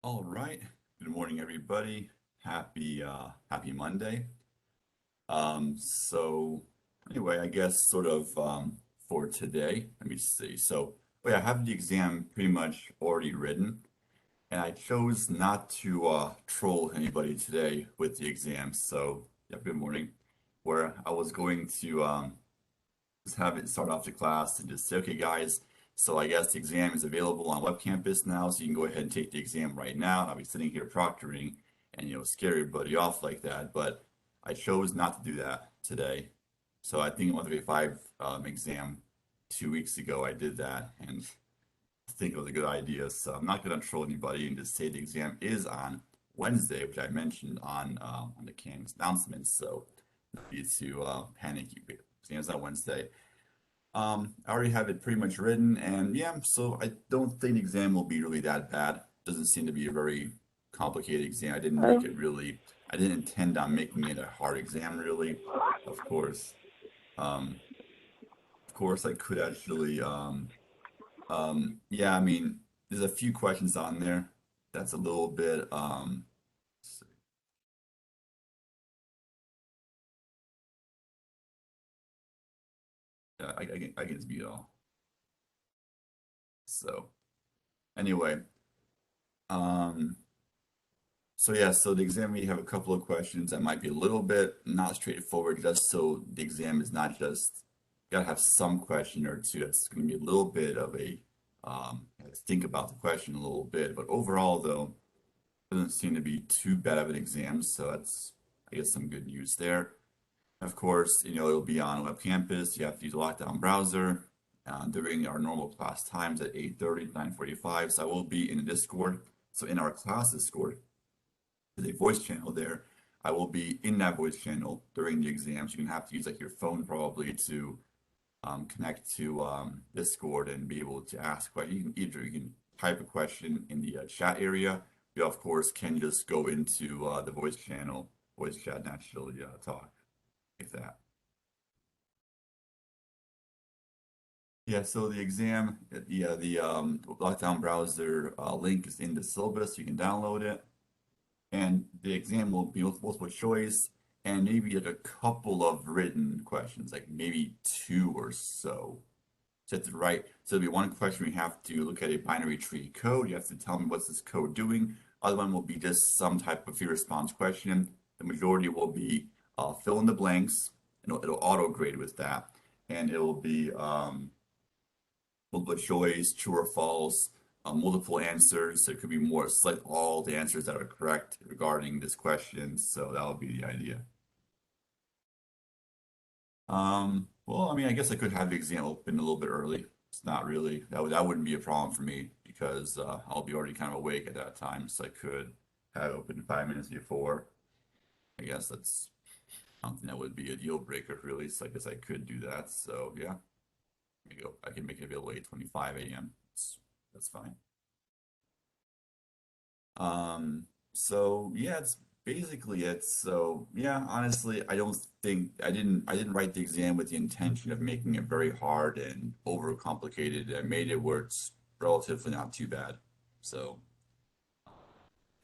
All right. Good morning, everybody. Happy Monday. So anyway, I guess sort of for today, let me see. I have the exam pretty much already written, and I chose not to troll anybody today with the exam. So yeah, good morning. Where I was going to just have it start off the class and just say, okay, guys, so I guess the exam is available on web campus now, so you can go ahead and take the exam right now. And I'll be sitting here proctoring and, scare everybody off like that. But I chose not to do that today. So I think on the five exam 2 weeks ago, I did that, and I think it was a good idea. So I'm not going to troll anybody and just say the exam is on Wednesday, which I mentioned on the campus announcements. So no need to panic. Exam's on Wednesday. I already have it pretty much written, and yeah, so I don't think the exam will be really that bad. Doesn't seem to be a very complicated exam. I didn't intend on making it a hard exam, really. Of course. Um, of course, I could actually, yeah, I mean, there's a few questions on there. That's a little bit, I can speed it all. So, anyway, um, So yeah, so the exam we have a couple of questions that might be a little bit not straightforward, just so the exam is not just gotta have some question or two. That's going to be a little bit of a let's think about the question a little bit. But overall, though, doesn't seem to be too bad of an exam. So that's I guess some good news there. Of course, it'll be on web campus. You have to use a lockdown browser during our normal class times at 8:30 to 9:45. So I will be in the Discord. So in our class Discord a voice channel there. I will be in that voice channel during the exams. You're gonna have to use like your phone probably to connect to Discord and be able to ask questions. You can type a question in the chat area. You of course can just go into the voice channel, voice chat, and actually talk like that. Yeah, so the exam, the lockdown browser link is in the syllabus. You can download it. And the exam will be multiple choice and maybe like a couple of written questions, like maybe two or so. So that's right. So there'll be one question we have to look at a binary tree code. You have to tell me what's this code doing. Other one will be just some type of free response question. The majority will be fill in the blanks, and it'll auto grade with that, and it will be multiple choice, true or false, multiple answers. There could be more, select all the answers that are correct regarding this question. So that would be the idea. Well, I mean, I guess I could have the exam open a little bit early. It's not really, that wouldn't be a problem for me because I'll be already kind of awake at that time. So I could have it open 5 minutes before. I guess that's something that would be a deal breaker, really. So I guess I could do that. So yeah, there you go. I can make it available 8:25 a.m. That's fine. So yeah, it's basically it. So yeah, honestly, I don't think I didn't write the exam with the intention of making it very hard and overcomplicated. I made it where it's relatively not too bad. So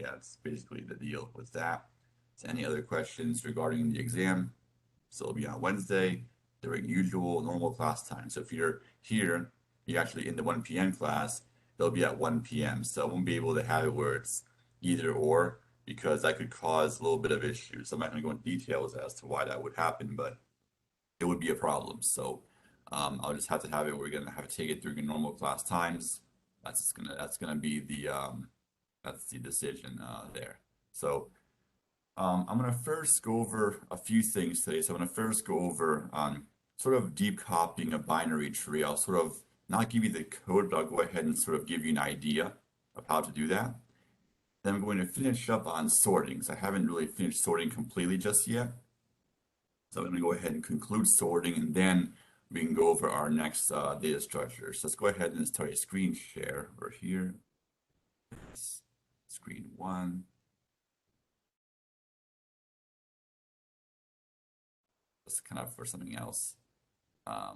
yeah, it's basically the deal with that. So any other questions regarding the exam? So it'll be on Wednesday during usual normal class time. So if you're here, you're actually in the 1 p.m. class, they'll be at 1 p.m. So I won't be able to have it where it's either or because that could cause a little bit of issues. So I'm not going to go into details as to why that would happen, but it would be a problem. So I'll just have to have it. We're going to have to take it through normal class times. That's gonna be that's the decision there. So I'm going to first go over a few things today. So I'm going to first go over sort of deep copying a binary tree. I'll sort of not give you the code, but I'll go ahead and sort of give you an idea of how to do that. Then I'm going to finish up on sorting. So I haven't really finished sorting completely just yet. So I'm going to go ahead and conclude sorting, and then we can go over our next data structure. So let's go ahead and start a screen share over here. Screen one. Let's kind of for something else.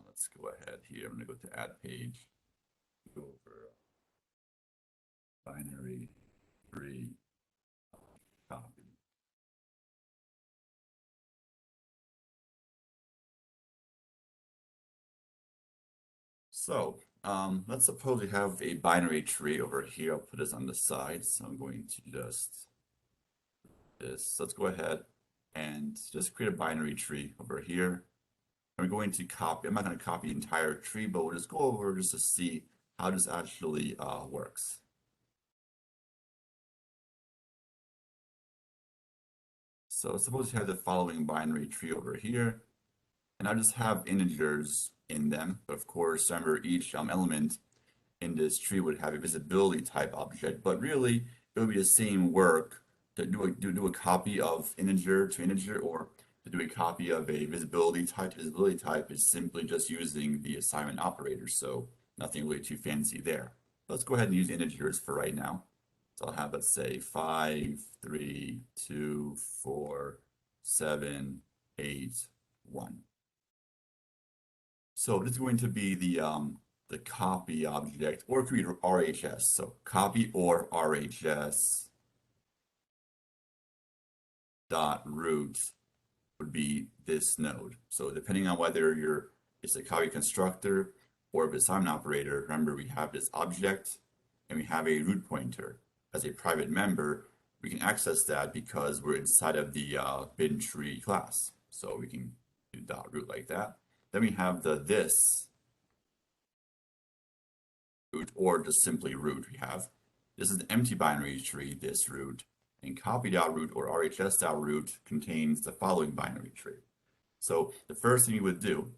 Let's go ahead here. I'm going to go to add page. Go over. binary tree copy. So, let's suppose we have a binary tree over here. I'll put this on the side. So I'm going to just this. Let's go ahead and just create a binary tree over here. I'm going to copy, I'm not going to copy the entire tree, but we'll just go over just to see how this actually works. So suppose you have the following binary tree over here, and I just have integers in them. But of course, remember each element in this tree would have a visibility type object, but really it would be the same work to do a copy of integer to integer, or to do a copy of a visibility type to visibility type is simply just using the assignment operator, so nothing really too fancy there. Let's go ahead and use integers for right now. So I'll have, let's say, 5, 3, 2, 4, 7, 8, 1. So this is going to be the copy object, or it could be RHS. So copy or RHS dot root would be this node. So depending on whether it's a copy constructor or if it's assignment operator, remember we have this object and we have a root pointer. As a private member, we can access that because we're inside of the bin tree class. So we can do dot root like that. Then we have the this root, or just simply root. We have this is an empty binary tree, this root, and copy.root or RHS.root contains the following binary tree. So the first thing you would do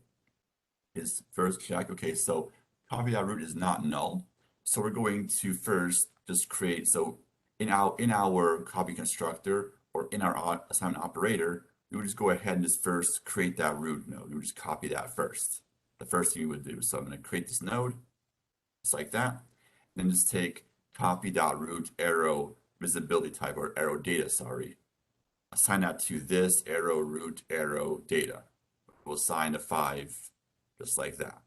is first check, okay, so copy.root is not null. So we're going to first just create, so in our copy constructor or in our assignment operator, we would just go ahead and just first create that root node. We would just copy that first. The first thing we would do. So I'm going to create this node, just like that. Then just take copy.root arrow visibility type, or arrow data, sorry. Assign that to this arrow root arrow data. We'll assign a 5, just like that.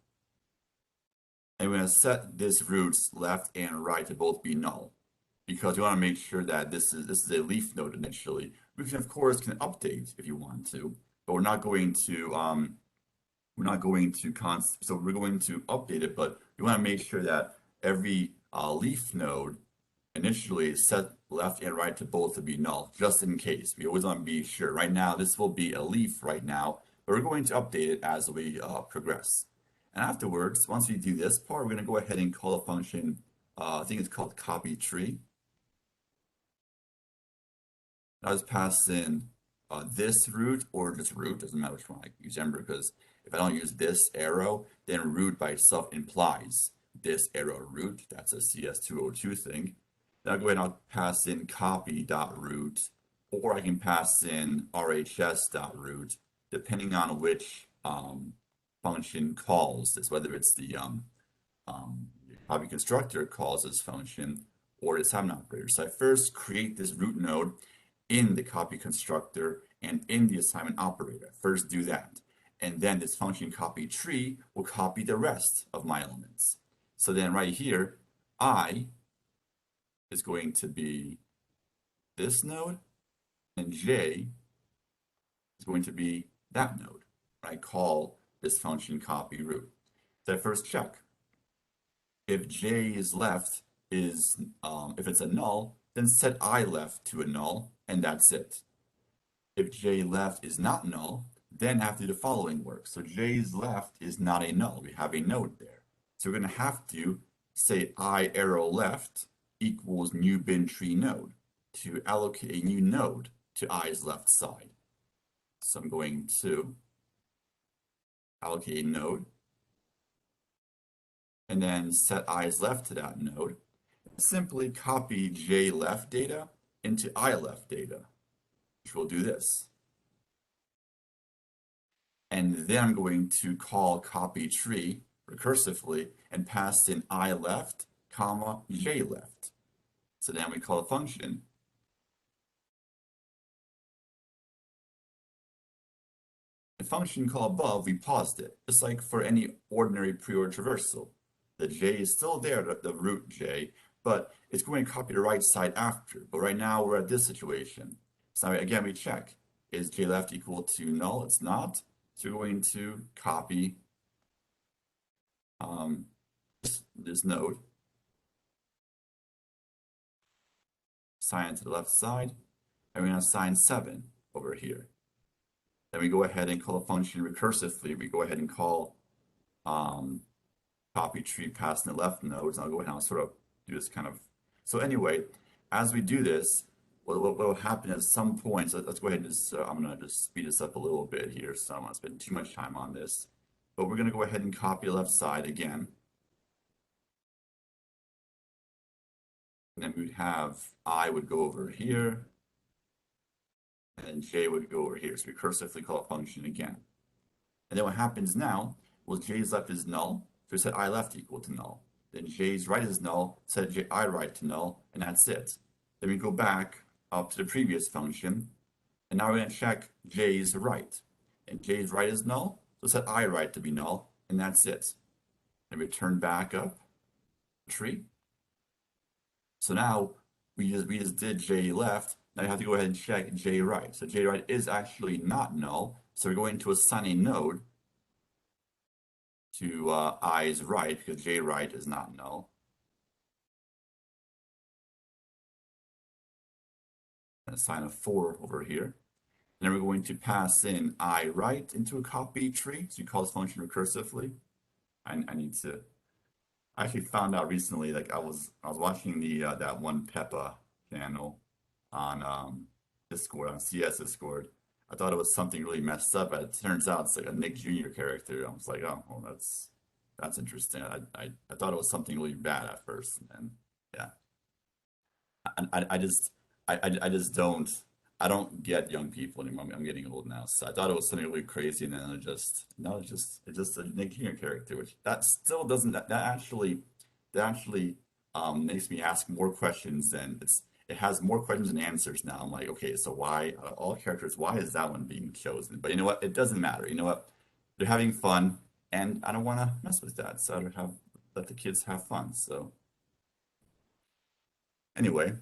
And we're going to set this roots left and right to both be null, because we want to make sure that this is a leaf node initially. We can, of course, can update if you want to, but we're not going to so we're going to update it, but we want to make sure that every leaf node initially is set left and right to both to be null, just in case. We always want to be sure. Right now, this will be a leaf right now, but we're going to update it as we progress. And afterwards, once we do this part, we're going to go ahead and call a function, I think it's called copy tree. I'll just pass in this root or just root, doesn't matter which one I use, remember, because if I don't use this arrow, then root by itself implies this arrow root. That's a CS202 thing. Then I'll go ahead and I'll pass in copy.root, or I can pass in RHS.root, depending on which function calls this, whether it's the copy constructor calls this function or its assignment operator. So I first create this root node in the copy constructor and in the assignment operator. First do that. And then this function copy tree will copy the rest of my elements. So then right here, I is going to be this node, and J is going to be that node. I call this function copy root. So I first check. If J is left is, if it's a null, then set I left to a null, and that's it. If J left is not null, then I have to do the following work. So J's left is not a null. We have a node there. So we're going to have to say I arrow left equals new bin tree node to allocate a new node to I's left side. So I'm going to allocate a node and then set I's left to that node. Simply copy J left data into I left data, which will do this. And then I'm going to call copy tree recursively and pass in I left, comma, J left. So then we call a function. The function call above, we paused it, just like for any ordinary pre-order traversal. The J is still there, the root J, but it's going to copy the right side after. But right now we're at this situation. So now again, we check. Is j left equal to null? It's not. So we're going to copy this node, assign it to the left side, and we're going to assign 7 over here. Then we go ahead and call a function recursively. We go ahead and call copy tree passing the left nodes. And I'll go ahead and I'll sort of do this kind of. So anyway, as we do this, what will happen at some point, so let's go ahead and just, I'm going to just speed this up a little bit here. So I'm not spend too much time on this. But we're going to go ahead and copy the left side again. And then we'd have I would go over here, and j would go over here. So we recursively call a function again. And then what happens now, well, j's left is null, so we set I left equal to null. Then j's right is null, set j I right to null, and that's it. Then we go back up to the previous function, and now we're going to check j's right. And j's right is null, so set I right to be null, and that's it. Then we turn back up the tree. So now we just did j left. Now you have to go ahead and check j right. So j right is actually not null. So we're going to assign a node to i's right because j right is not null. And assign a 4 over here. And then we're going to pass in I right into a copy tree. So you call this function recursively. I need to. I actually found out recently, like I was watching the that one Peppa channel on Discord, on CS Discord. I thought it was something really messed up, but it turns out it's like a Nick Jr. character. I was like, oh, well, that's interesting. I thought it was something really bad at first, and yeah, I just I just I don't get young people anymore. I'm getting old now, so I thought it was something really crazy, and then it's just a Nick Jr. character, which that still doesn't that actually makes me ask more questions than it has more questions than answers now. I'm like, okay, so why out of all characters, why is that one being chosen? But you know what? It doesn't matter. You know what? They're having fun, and I don't want to mess with that. So I would have let the kids have fun. So anyway.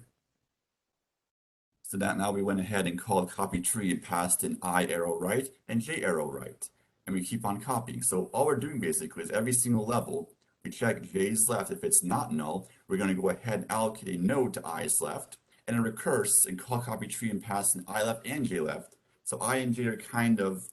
So that now we went ahead and called copy tree and passed in I arrow right and j arrow right. And we keep on copying. So all we're doing basically is every single level, we check j's left. If it's not null, we're going to go ahead and allocate a node to i's left and then recurse and call copy tree and pass in I left and j left. So I and j are kind of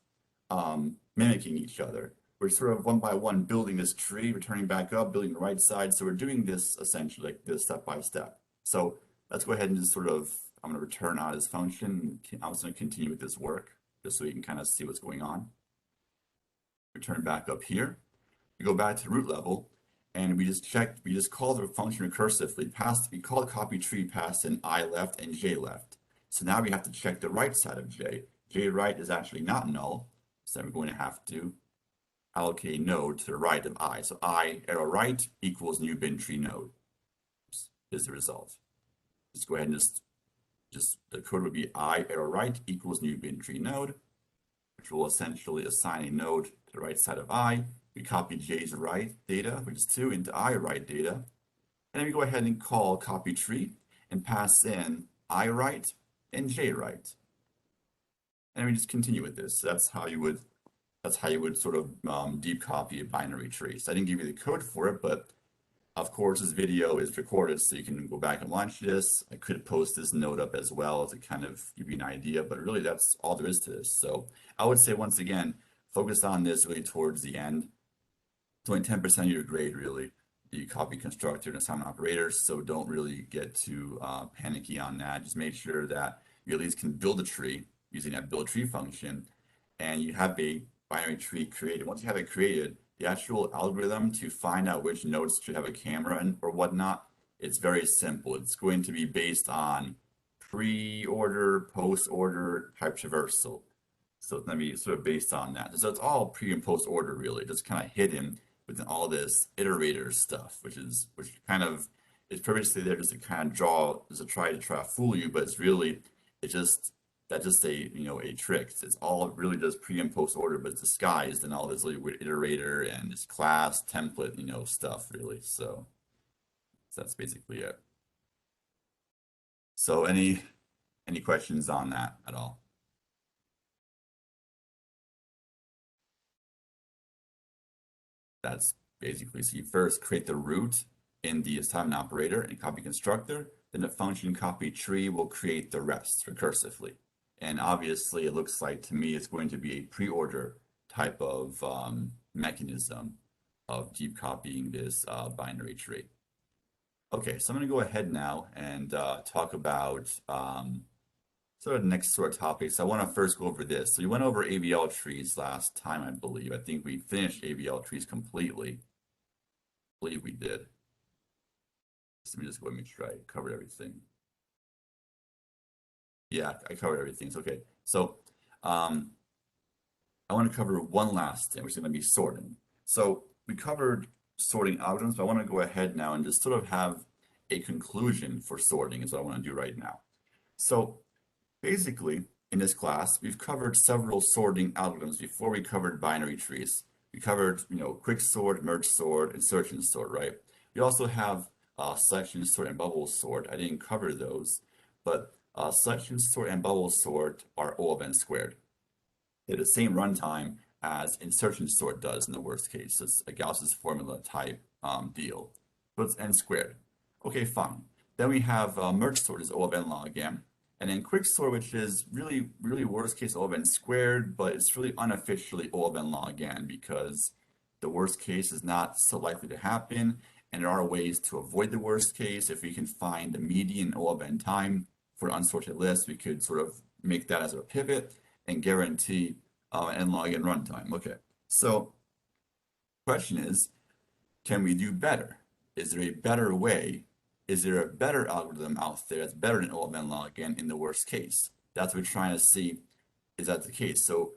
mimicking each other. We're sort of one by one building this tree, returning back up, building the right side. So we're doing this essentially like this step by step. So let's go ahead and just sort of I'm going to return out this function. I'm just going to continue with this work just so you can kind of see what's going on. Return back up here. We go back to the root level and we just call the function recursively. We call the copy tree passed in I left and j left. So now we have to check the right side of j. J right is actually not null. So we're going to have to allocate a node to the right of I. So I arrow right equals new bin tree node is the result. Let's go ahead and just the code would be I arrow right equals new bin tree node, which will essentially assign a node to the right side of I. We copy j's right data, which is 2, into I right data. And then we go ahead and call copy tree and pass in I right and j right. And we just continue with this. So that's how you would sort of deep copy a binary tree. So I didn't give you the code for it, but of course, this video is recorded, so you can go back and watch this. I could post this note up as well to kind of give you an idea, but really that's all there is to this. So I would say, once again, focus on this really towards the end. It's only 10% of your grade, really, the copy constructor and assignment operators, so don't really get too panicky on that. Just make sure that you at least can build a tree using that build tree function, and you have a binary tree created. Once you have it created, the actual algorithm to find out which nodes should have a camera and or whatnot, it's very simple. It's going to be based on pre-order, post-order type traversal. So it's going to be sort of based on that. So it's all pre and post order really, just kind of hidden within all this iterator stuff, which kind of is purposely there just to kind of try to fool you, but it's really that's just a trick. It's all really just pre and post order, but it's disguised in all this little weird iterator and this class template stuff really. So So that's basically it. So any questions on that at all? That's basically, so you first create the root in the assignment operator and copy constructor, then the function copy tree will create the rest recursively. And obviously, it looks like to me it's going to be a pre-order type of mechanism of deep copying this binary tree. Okay, so I'm going to go ahead now and talk about sort of next sort of topics. I want to first go over this. So we went over AVL trees last time, I believe. I think we finished AVL trees completely. I believe we did. So let me just go and make sure I covered everything. Yeah, I covered everything. It's okay. So I want to cover one last thing, which is going to be sorting. So we covered sorting algorithms, but I want to go ahead now and just sort of have a conclusion for sorting is what I want to do right now. So basically, in this class, we've covered several sorting algorithms before we covered binary trees. We covered, quick sort, merge sort, insertion sort, right? We also have selection sort and bubble sort. I didn't cover those, but selection sort and bubble sort are O of n squared. They have the same runtime as insertion sort does in the worst case. It's a Gauss's formula type deal. So it's n squared. Okay, fine. Then we have merge sort is O of n log n. And then quick sort, which is really, really worst case O of n squared, but it's really unofficially O of n log n because the worst case is not so likely to happen. And there are ways to avoid the worst case. If we can find the median O of n time for an unsorted list, we could sort of make that as a pivot and guarantee n log n runtime. Okay, so question is, can we do better? Is there a better way? Is there a better algorithm out there that's better than O of n log n in the worst case? That's what we're trying to see. Is that the case? So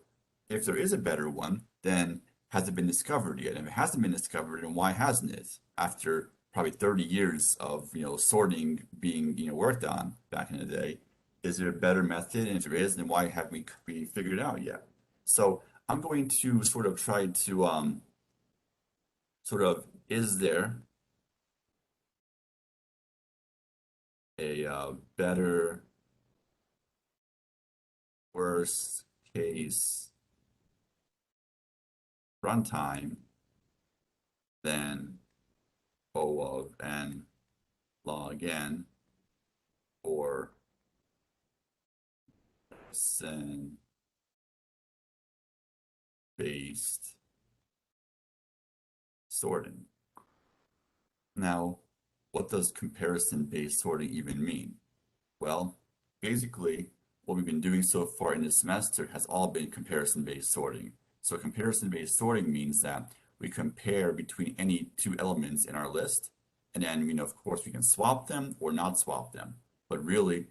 if there is a better one, then has it been discovered yet? If it hasn't been discovered, then why hasn't it? After probably 30 years of sorting being worked on back in the day, is there a better method? And if there is, then why haven't we figured it out yet? So I'm going to sort of try to is there a better worst case runtime than O of n log n or sin based sorting? Now, what does comparison based sorting even mean? Well, basically, what we've been doing so far in this semester has all been comparison based sorting. So comparison based sorting means that we compare between any two elements in our list, and then, of course, we can swap them or not swap them. But really,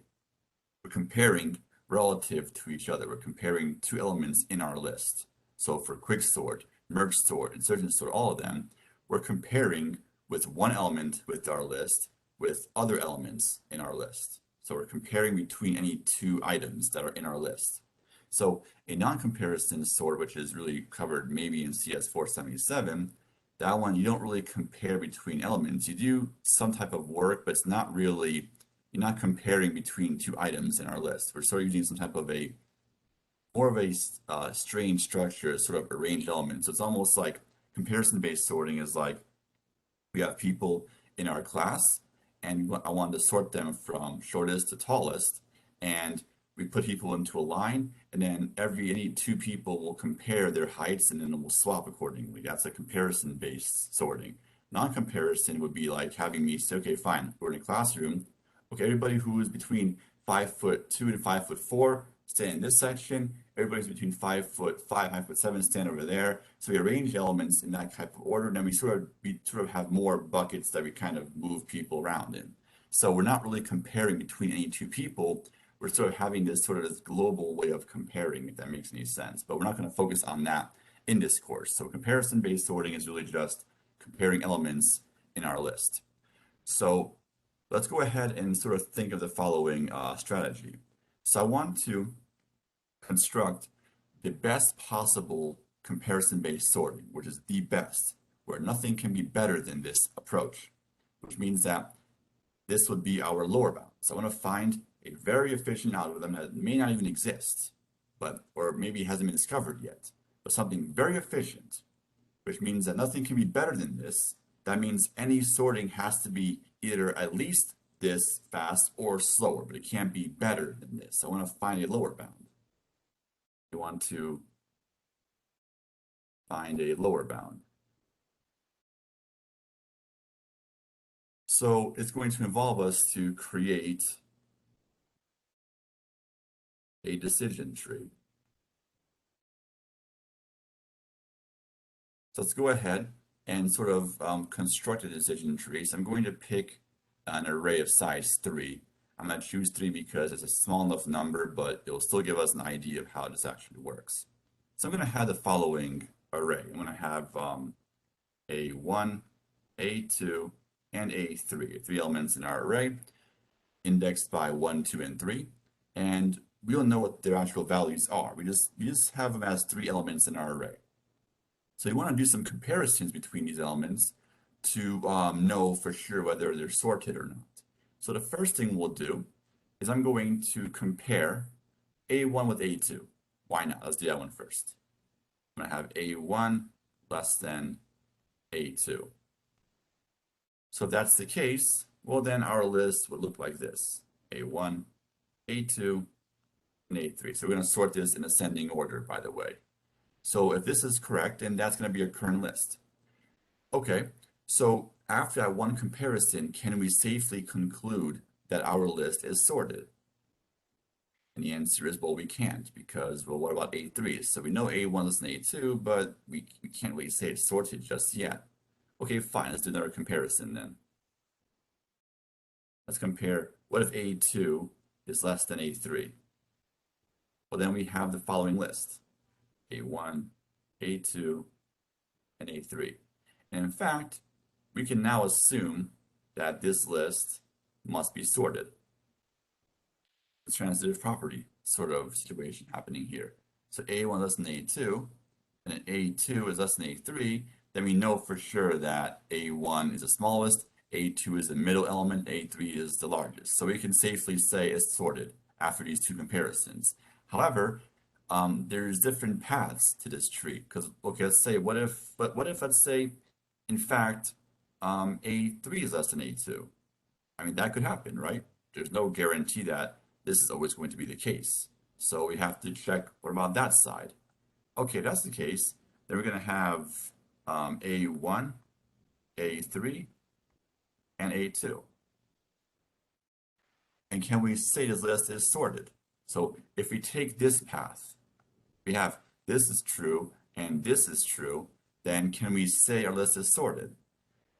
we're comparing relative to each other. We're comparing two elements in our list. So for quick sort, merge sort, insertion sort, all of them, we're comparing with one element with our list with other elements in our list. So we're comparing between any two items that are in our list. So a non-comparison sort, which is really covered maybe in CS 477, that one you don't really compare between elements. You do some type of work, but it's not really, you're not comparing between two items in our list. We're sort of using some type of a more of a strange structure, sort of arranged elements. So it's almost like comparison-based sorting is like we have people in our class, and I wanted to sort them from shortest to tallest, and we put people into a line, and then any two people will compare their heights, and then we'll swap accordingly. That's a comparison-based sorting. Non-comparison would be like having me say, okay, fine, we're in a classroom. Okay, everybody who is between 5'2" and 5'4" stand in this section. Everybody's between 5'5", 5'7" stand over there. So we arrange elements in that type of order, and then we sort of have more buckets that we kind of move people around in. So we're not really comparing between any two people. We're sort of having this global way of comparing, if that makes any sense. But we're not going to focus on that in this course. So comparison-based sorting is really just comparing elements in our list. So let's go ahead and sort of think of the following strategy. So I want to construct the best possible comparison-based sorting, which is the best, where nothing can be better than this approach, which means that this would be our lower bound. So I want to find a very efficient algorithm that may not even exist, but or maybe hasn't been discovered yet, but something very efficient, which means that nothing can be better than this. That means any sorting has to be either at least this fast or slower, but it can't be better than this. So I want to find a lower bound. We want to find a lower bound. So it's going to involve us to create a decision tree. So let's go ahead and sort of construct a decision tree. So I'm going to pick an array of size 3. I'm going to choose 3 because it's a small enough number, but it will still give us an idea of how this actually works. So I'm going to have the following array. I'm going to have A1, A2, and A3, 3 elements in our array, indexed by 1, 2, and 3. And we don't know what their actual values are. We just have them as 3 elements in our array. So you want to do some comparisons between these elements to know for sure whether they're sorted or not. So the first thing we'll do is I'm going to compare A1 with A2. Why not? Let's do that one first. I'm going to have A1 less than A2. So if that's the case, well then our list would look like this. A1, A2, and A3. So we're going to sort this in ascending order, by the way. So if this is correct, then that's going to be our current list. Okay, so after that one comparison, can we safely conclude that our list is sorted? And the answer is, well, we can't because, well, what about A3? So we know A1 is an A2, but we can't really say it's sorted just yet. Okay, fine, let's do another comparison then. Let's compare, what if A2 is less than A3? Well, then we have the following list. A1, A2, and A3. And in fact, we can now assume that this list must be sorted. The transitive property sort of situation happening here. So A1 less than A2, and A2 is less than A3, then we know for sure that A1 is the smallest, A2 is the middle element, A3 is the largest. So we can safely say it's sorted after these two comparisons. However, there's different paths to this tree because okay, let's say what if let's say in fact A3 is less than A2. I mean that could happen, right? There's no guarantee that this is always going to be the case. So we have to check what about that side. Okay, if that's the case, then we're going to have A1, A3, and A2. And can we say this list is sorted? So if we take this path, we have this is true and this is true, then can we say our list is sorted?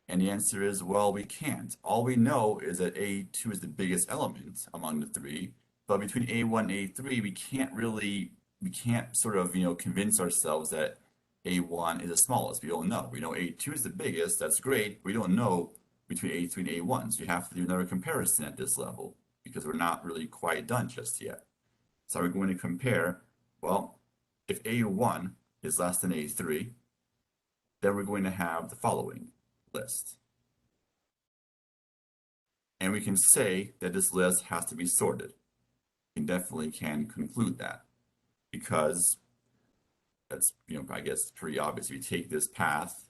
And the answer is, well, we can't. All we know is that A2 is the biggest element among the 3, but between A1 and A3, we can't sort of, convince ourselves that A1 is the smallest. We don't know. We know A2 is the biggest. That's great. We don't know between A3 and A1. So you have to do another comparison at this level because we're not really quite done just yet. So we're going to compare, well, if A1 is less than A3, then we're going to have the following list. And we can say that this list has to be sorted. We definitely can conclude that because that's, I guess pretty obvious. If you take this path,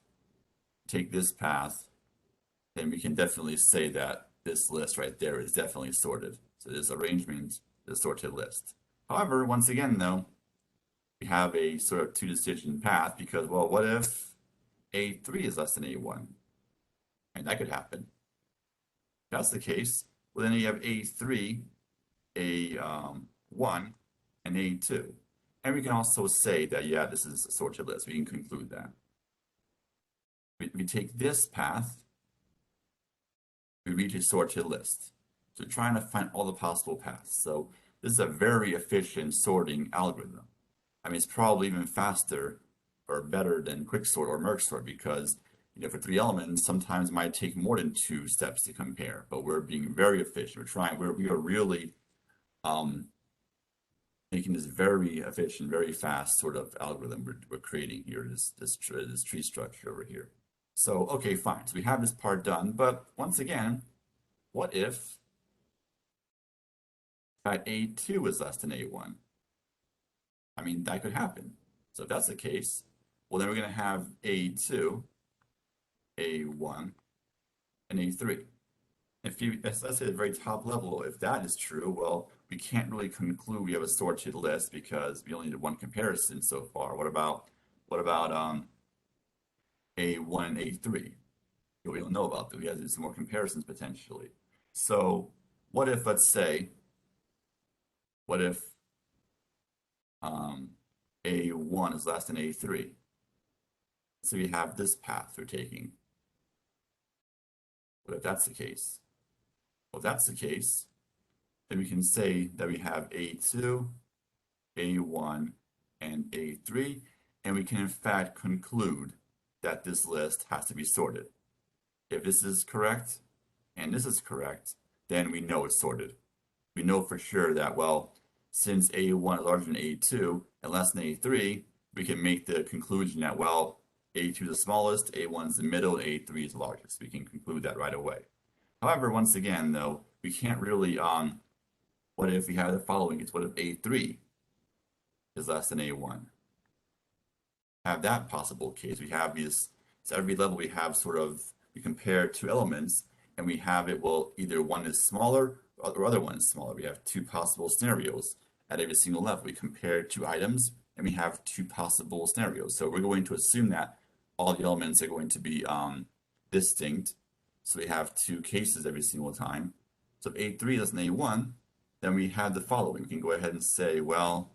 then we can definitely say that this list right there is definitely sorted. So this arrangement is a sorted list. However, once again, though, we have a sort of two-decision path because, well, what if A3 is less than A1? And that could happen. If that's the case, well, then you have A3, A1, and A2. And we can also say that, yeah, this is a sorted list. We can conclude that. We take this path, we reach a sorted list. So we're trying to find all the possible paths. So this is a very efficient sorting algorithm. I mean, it's probably even faster or better than quicksort or merge sort because, for 3 elements, sometimes it might take more than 2 steps to compare, but we're being very efficient. We are really making this very efficient, very fast sort of algorithm we're creating here, this tree structure over here. So, okay, fine. So we have this part done, but once again, what if that A2 is less than A1? I mean, that could happen. So if that's the case, well, then we're going to have A2, A1, and A3. If you, let's say at the very top level, if that is true, well, we can't really conclude we have a sorted list because we only did one comparison so far. What about A1 and A3? We don't know about that. We have to do some more comparisons potentially. So what if, let's say, what if um, A1 is less than A3? So we have this path we're taking. What if that's the case? Well, if that's the case, then we can say that we have A2, A1, and A3, and we can in fact conclude that this list has to be sorted. If this is correct and this is correct, then we know it's sorted. We know for sure that, well, since A1 is larger than A2 and less than A3, we can make the conclusion that, well, A2 is the smallest, A1 is the middle, and A3 is the largest. We can conclude that right away. However, once again, though, we can't really, what if we have the following? It's what if A3 is less than A1? Have that possible case. We have these, so every level we have sort of, we compare two elements and we have it, well, either one is smaller or other one is smaller. We have two possible scenarios at every single level. We compare two items and we have two possible scenarios. So we're going to assume that all the elements are going to be distinct. So we have two cases every single time. So if A3 is less than A1, then we have the following. We can go ahead and say, well,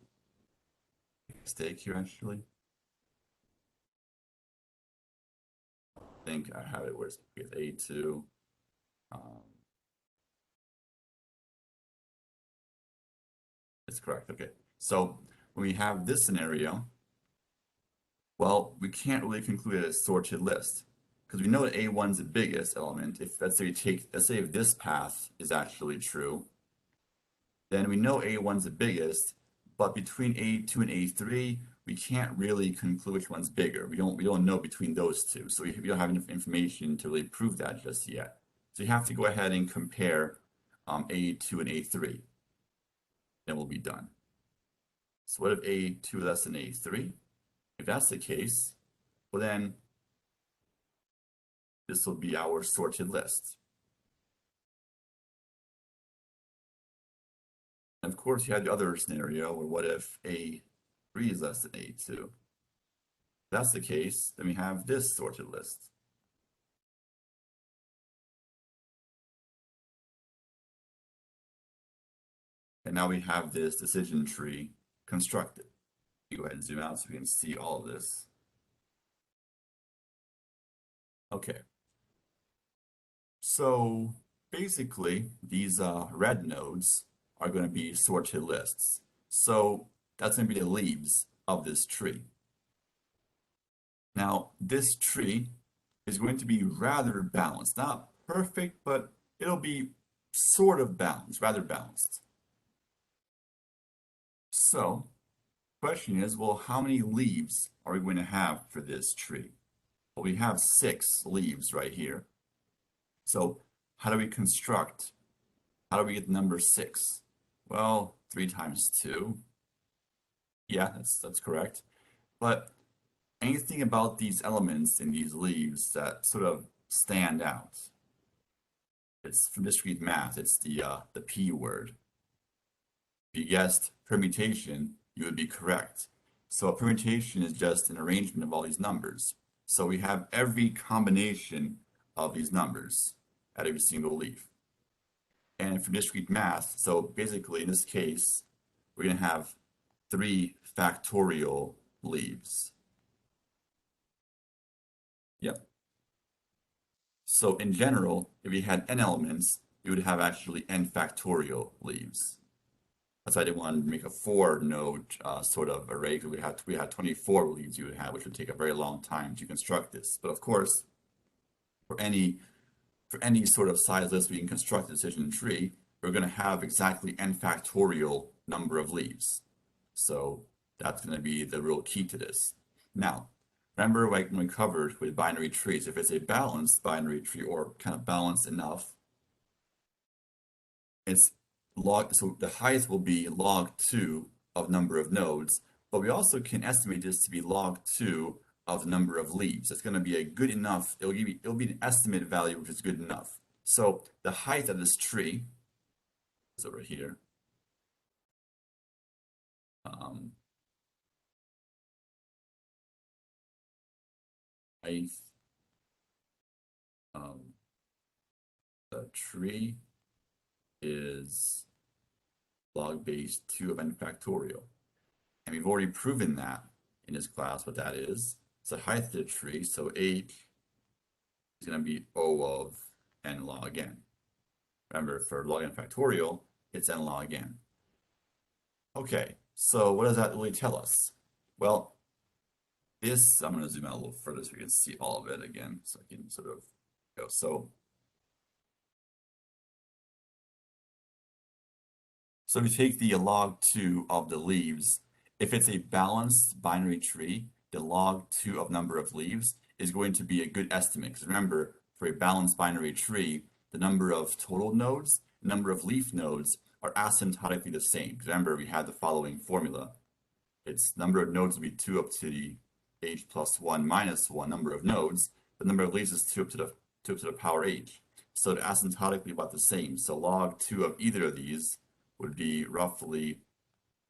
mistake here actually. I think I have it where it's with A2. It's correct. Okay. So when we have this scenario, well, we can't really conclude a sorted list because we know that A1 is the biggest element. If let's say let's say if this path is actually true, then we know A1 is the biggest, but between A2 and A3, we can't really conclude which one's bigger. We don't know between those two, so we don't have enough information to really prove that just yet. So you have to go ahead and compare A2 and A3, then we'll be done. So what if A2 is less than A3? If that's the case, well then this will be our sorted list. And of course, you have the other scenario where what if A3 is less than A2? If that's the case, then we have this sorted list. And now we have this decision tree constructed. Go ahead and zoom out so we can see all of this. Okay. So basically, these red nodes are going to be sorted lists. So that's going to be the leaves of this tree. Now, this tree is going to be rather balanced. Not perfect, but it'll be sort of balanced, rather balanced. So, question is, well, how many leaves are we going to have for this tree? Well, we have 6 leaves right here. So, how do we get the number 6? Well, 3 times 2. Yeah, that's correct. But anything about these elements in these leaves that sort of stand out? It's from discrete math, it's the P word. If you guessed permutation, you would be correct. So a permutation is just an arrangement of all these numbers. So we have every combination of these numbers at every single leaf. And for discrete math, so basically in this case, we're going to have 3 factorial leaves. Yep. So in general, if you had n elements, you would have actually n factorial leaves. That's why I didn't want to make a 4-node sort of array, because we had 24 leaves you would have, which would take a very long time to construct this. But of course, for any sort of size list we can construct a decision tree, we're going to have exactly n factorial number of leaves. So that's going to be the real key to this. Now, remember like when we covered with binary trees, if it's a balanced binary tree or kind of balanced enough, it's log, so the height will be log 2 of number of nodes, but we also can estimate this to be log 2 of the number of leaves. It's going to be a good enough, it'll be an estimated value which is good enough. So the height of this tree is over here. Um, height of the tree is log base 2 of n factorial. And we've already proven that in this class what that is. It's the height of the tree, so h is going to be O of n log n. Remember, for log n factorial, it's n log n. Okay, so what does that really tell us? Well, this, I'm going to zoom out a little further so we can see all of it again, so I can sort of go. So we take the log 2 of the leaves. If it's a balanced binary tree, the log 2 of number of leaves is going to be a good estimate. Because remember, for a balanced binary tree, the number of total nodes, number of leaf nodes are asymptotically the same. Remember, we had the following formula. Its number of nodes will be 2 up to the h plus 1 minus 1 number of nodes. The number of leaves is 2 up to the power h. So they're asymptotically about the same. So log 2 of either of these would be roughly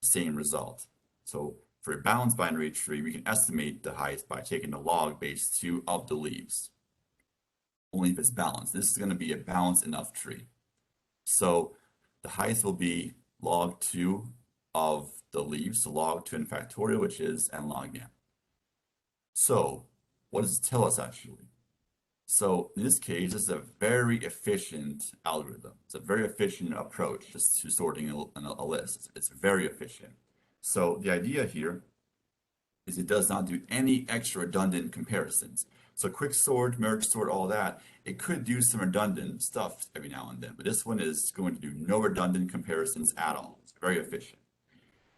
the same result. So for a balanced binary tree, we can estimate the height by taking the log base 2 of the leaves. Only if it's balanced. This is going to be a balanced enough tree. So the height will be log 2 of the leaves, so log 2 n factorial, which is n log n. So what does it tell us actually? So in this case, this is a very efficient algorithm. It's a very efficient approach just to sorting a list. It's very efficient. So the idea here is it does not do any extra redundant comparisons. So quick sort, merge sort, all that, it could do some redundant stuff every now and then, but this one is going to do no redundant comparisons at all. It's very efficient.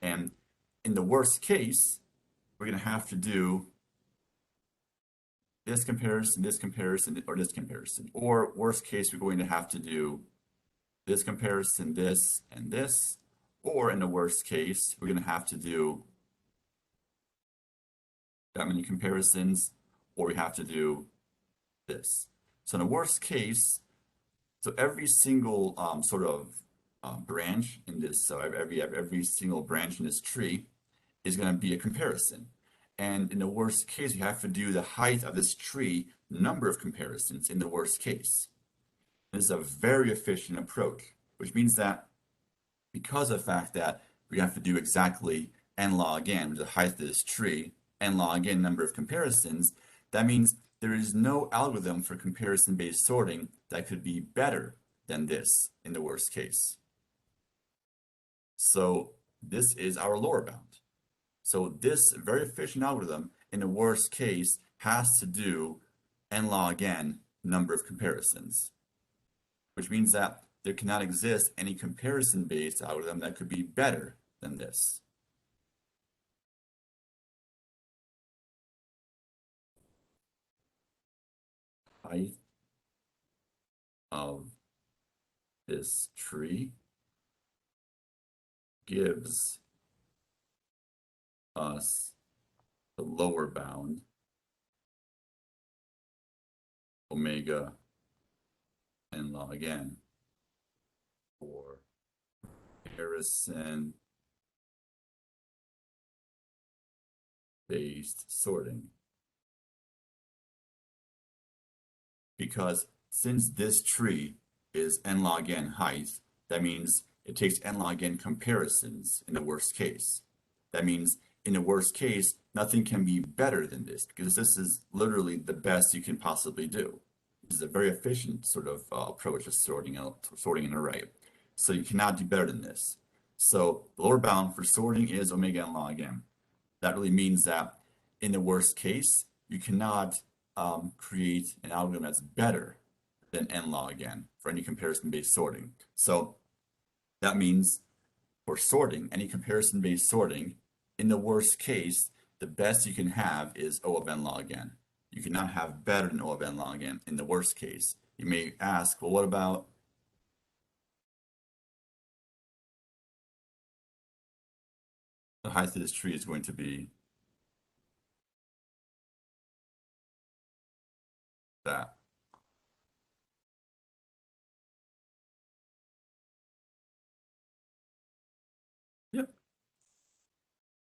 And in the worst case, we're going to have to do this comparison, or this comparison. Or worst case, we're going to have to do this comparison, this, and this. Or in the worst case, we're going to have to do that many comparisons, or we have to do this. So in the worst case, so every single branch in this, so every single branch in this tree is going to be a comparison. And in the worst case, we have to do the height of this tree, number of comparisons in the worst case. This is a very efficient approach, which means that because of the fact that we have to do exactly n log n, which is the height of this tree, n log n number of comparisons, that means there is no algorithm for comparison-based sorting that could be better than this in the worst case. So this is our lower bound. So this very efficient algorithm, in the worst case, has to do n log n number of comparisons, which means that there cannot exist any comparison-based algorithm that could be better than this. Height of this tree gives us the lower bound, omega n log n, for comparison-based sorting. Because since this tree is n log n height, that means it takes n log n comparisons in the worst case. That means in the worst case, nothing can be better than this because this is literally the best you can possibly do. This is a very efficient sort of approach to sorting an array. So you cannot do better than this. So the lower bound for sorting is omega n log n. That really means that in the worst case, you cannot create an algorithm that's better than n log n for any comparison-based sorting. So that means for sorting, any comparison-based sorting, in the worst case, the best you can have is O of n log n. You cannot have better than O of n log n in the worst case. You may ask, well, what about The height of this tree is going to be that. Yep.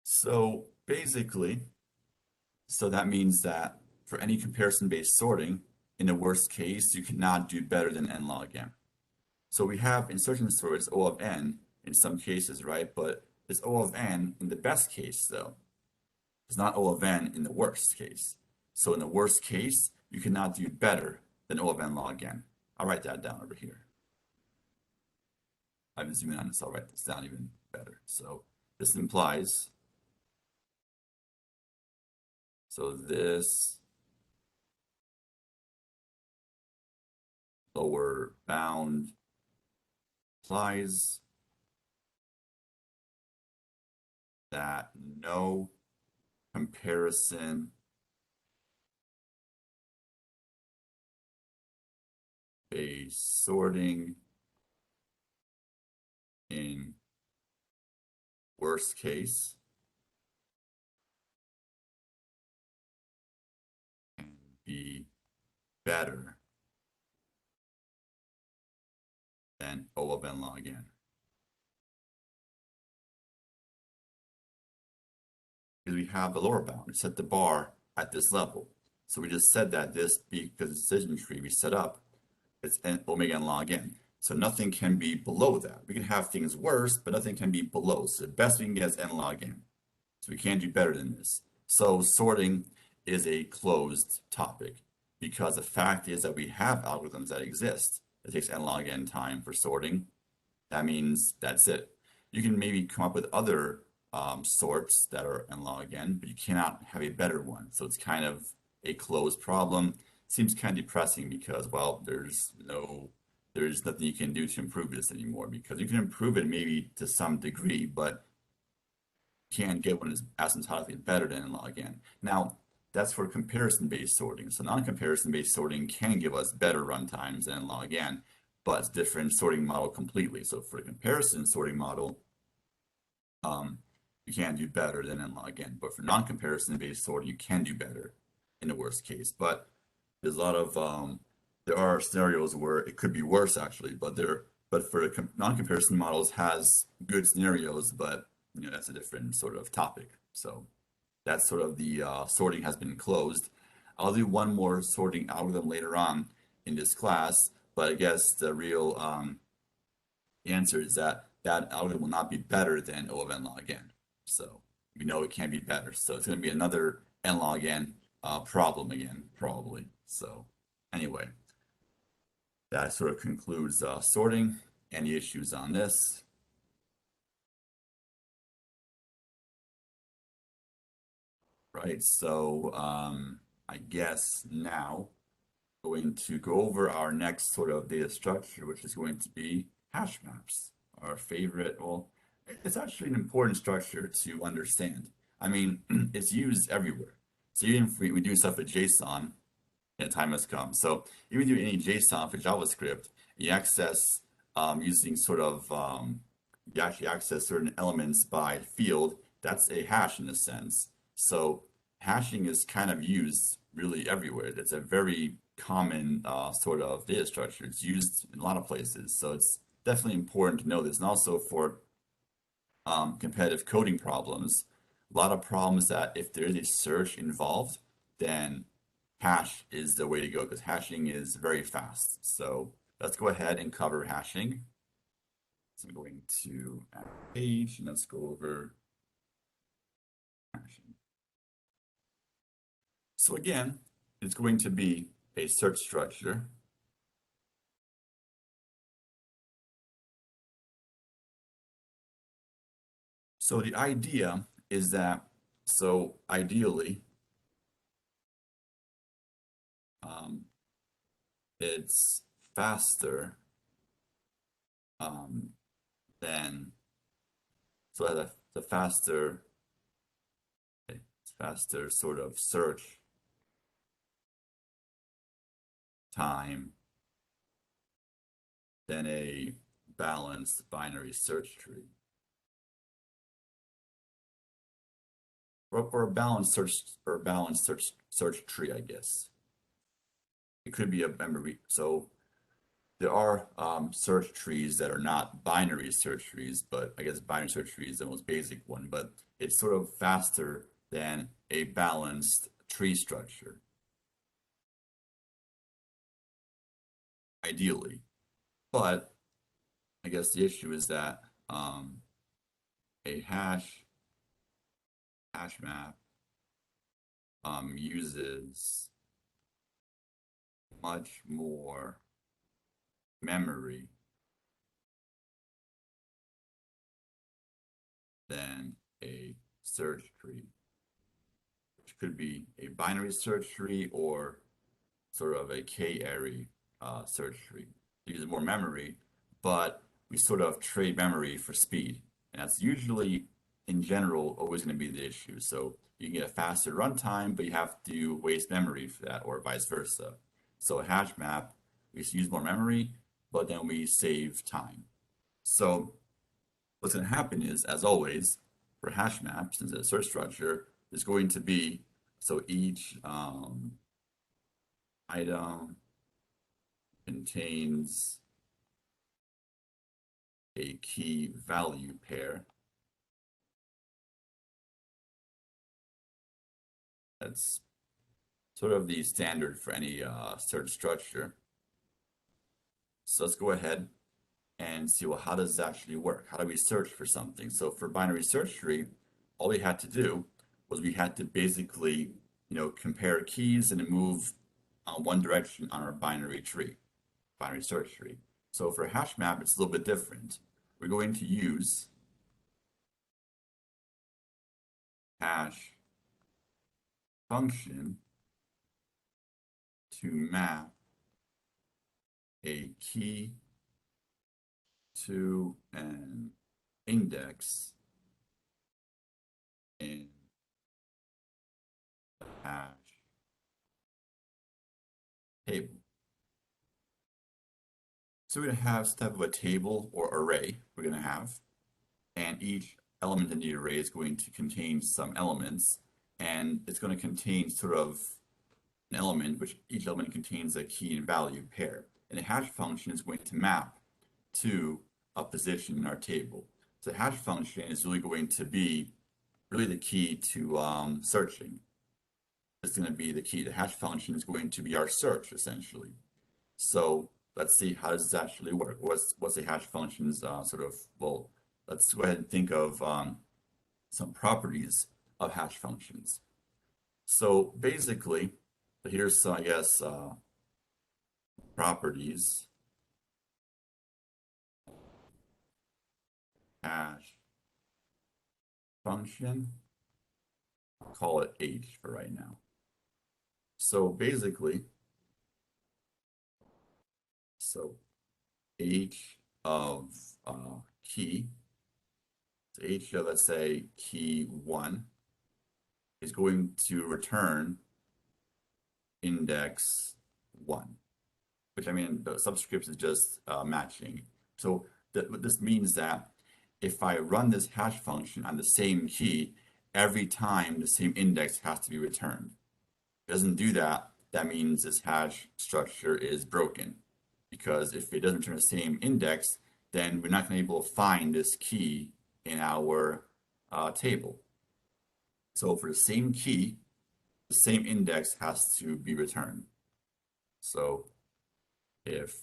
So basically, so that means that for any comparison-based sorting, in the worst case, you cannot do better than n log n. So we have insertion sort is O of n in some cases, right? But it's O of n in the best case, though. It's not O of n in the worst case. So in the worst case, you cannot do better than O of n log n. I'll write that down over here. I've been zooming on this, I'll write this down even better. So this implies, so this lower bound implies that no comparison based sorting in worst case can be better than O of n log n. Because we have the lower bound, we set the bar at this level. So we just said that this, because the decision tree we set up, it's omega n log n. So nothing can be below that. We can have things worse, but nothing can be below. So the best we can get is n log n. So we can't do better than this. So sorting is a closed topic because the fact is that we have algorithms that exist. It takes n log n time for sorting. That means that's it. You can maybe come up with other sorts that are n log n, but you cannot have a better one. So it's kind of a closed problem. Seems kind of depressing because, well, there's nothing you can do to improve this anymore because you can improve it maybe to some degree, but can't get one that's asymptotically better than n log n. Now, that's for comparison-based sorting. So non-comparison-based sorting can give us better runtimes than log n, but it's different sorting model completely. So for a comparison sorting model, you can't do better than n log n. But for non-comparison based sorting, you can do better in the worst case. But there's a lot of there are scenarios where it could be worse actually, but for non-comparison models has good scenarios, but that's a different sort of topic. So that's sort of the sorting has been closed. I'll do one more sorting algorithm later on in this class, but I guess the real answer is that that algorithm will not be better than O of n log n. So we know it can't be better. So it's going to be another n log n problem again, probably. So anyway, that sort of concludes sorting. Any issues on this? Right, so I guess now going to go over our next sort of data structure, which is going to be hash maps, our favorite. Well, it's actually an important structure to understand. I mean, it's used everywhere. So even if we do stuff with JSON, and time has come. So even do any JSON for JavaScript, you access using sort of you actually access certain elements by field. That's a hash in a sense. So hashing is kind of used really everywhere. It's a very common sort of data structure. It's used in a lot of places. So it's definitely important to know this. And also for competitive coding problems, a lot of problems that if there is a search involved, then hash is the way to go because hashing is very fast. So let's go ahead and cover hashing. So I'm going to add a page and let's go over hashing. So again, it's going to be a search structure. So the idea is that, so ideally, it's faster than, so the faster, it's faster sort of search time than a balanced binary search tree. or a balanced search tree, I guess. It could be a memory. So there are search trees that are not binary search trees, but I guess binary search tree is the most basic one, but it's sort of faster than a balanced tree structure, ideally. But I guess the issue is that a hash map uses much more memory than a search tree, which could be a binary search tree or sort of a k-array search tree. It uses more memory, but we sort of trade memory for speed. And that's usually, in general, always going to be the issue. So you can get a faster runtime, but you have to waste memory for that, or vice versa. So a hash map, we use more memory, but then we save time. So what's going to happen is, as always, for hash maps, since it's a search structure, there's going to be, so each item contains a key value pair. That's sort of the standard for any search structure. So let's go ahead and see, well, how does it actually work? How do we search for something? So for binary search tree, all we had to do was we had to basically, compare keys and move one direction on our binary tree, binary search tree. So for a hash map, it's a little bit different. We're going to use hash function to map a key to an index in the hash table. So we're going to have some type of a table or array we're going to have, and each element in the array is going to contain some elements, and it's going to contain sort of an element, which each element contains a key and value pair. And a hash function is going to map to a position in our table. So the hash function is really going to be really the key to searching. It's going to be the key. The hash function is going to be our search, essentially. So let's see, how does this actually work? What's the hash function's well, let's go ahead and think of some properties of hash functions. So basically, here's some, I guess, properties. Hash function, I'll call it H for right now. So basically, H of key, so H of, let's say, key 1 is going to return index 1, which, I mean, the subscript is just matching. So this means that if I run this hash function on the same key, every time the same index has to be returned. If it doesn't do that, that means this hash structure is broken. Because if it doesn't return the same index, then we're not going to be able to find this key in our table. So for the same key, the same index has to be returned. So if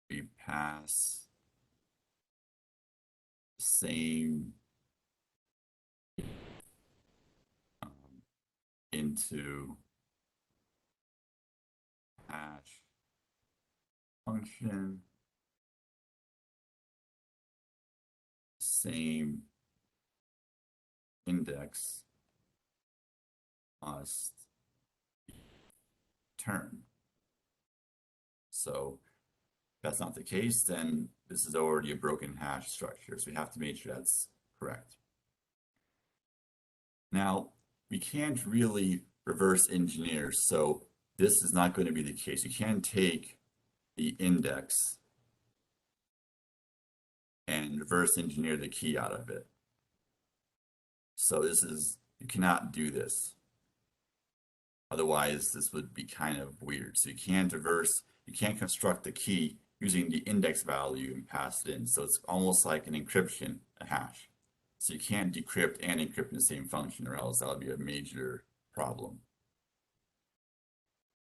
we pass the same into hash function, same index must return. So if that's not the case, then this is already a broken hash structure. So we have to make sure that's correct. Now, we can't really reverse engineer, so this is not going to be the case. You can take the index and reverse engineer the key out of it. So this is You cannot do this. Otherwise, this would be kind of weird. So you can't construct the key using the index value and pass it in. So it's almost like an encryption, a hash. So you can't decrypt and encrypt in the same function, or else that would be a major problem.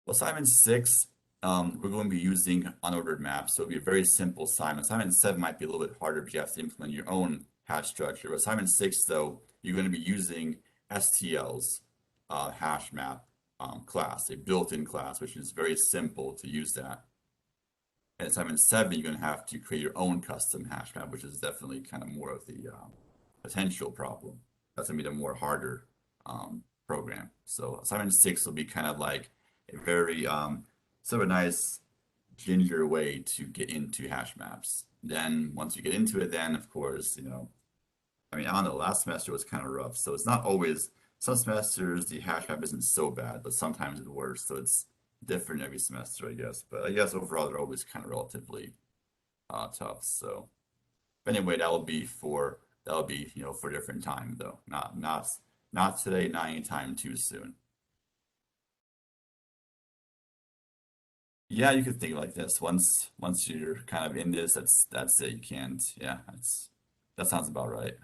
Well, assignment 6, we're going to be using unordered maps, so it'll be a very simple assignment. Assignment 7 might be a little bit harder because you have to implement your own hash structure. But assignment 6, though, you're going to be using STL's hash map class, a built-in class, which is very simple to use that. And assignment 7, you're going to have to create your own custom hash map, which is definitely kind of more of the potential problem. That's going to be the more harder program. So assignment 6 will be kind of like a very sort of a nice ginger way to get into hash maps. Then once you get into it, then of course, I mean, I don't know, last semester was kind of rough. So it's not always, some semesters the hash map isn't so bad, but sometimes it's worse. So it's different every semester, I guess. But I guess overall they're always kind of relatively tough. So but anyway, that'll be, for a different time though. Not today, not anytime too soon. Yeah, you could think like this. Once you're kind of in this, that's it. You can't. Yeah, that sounds about right.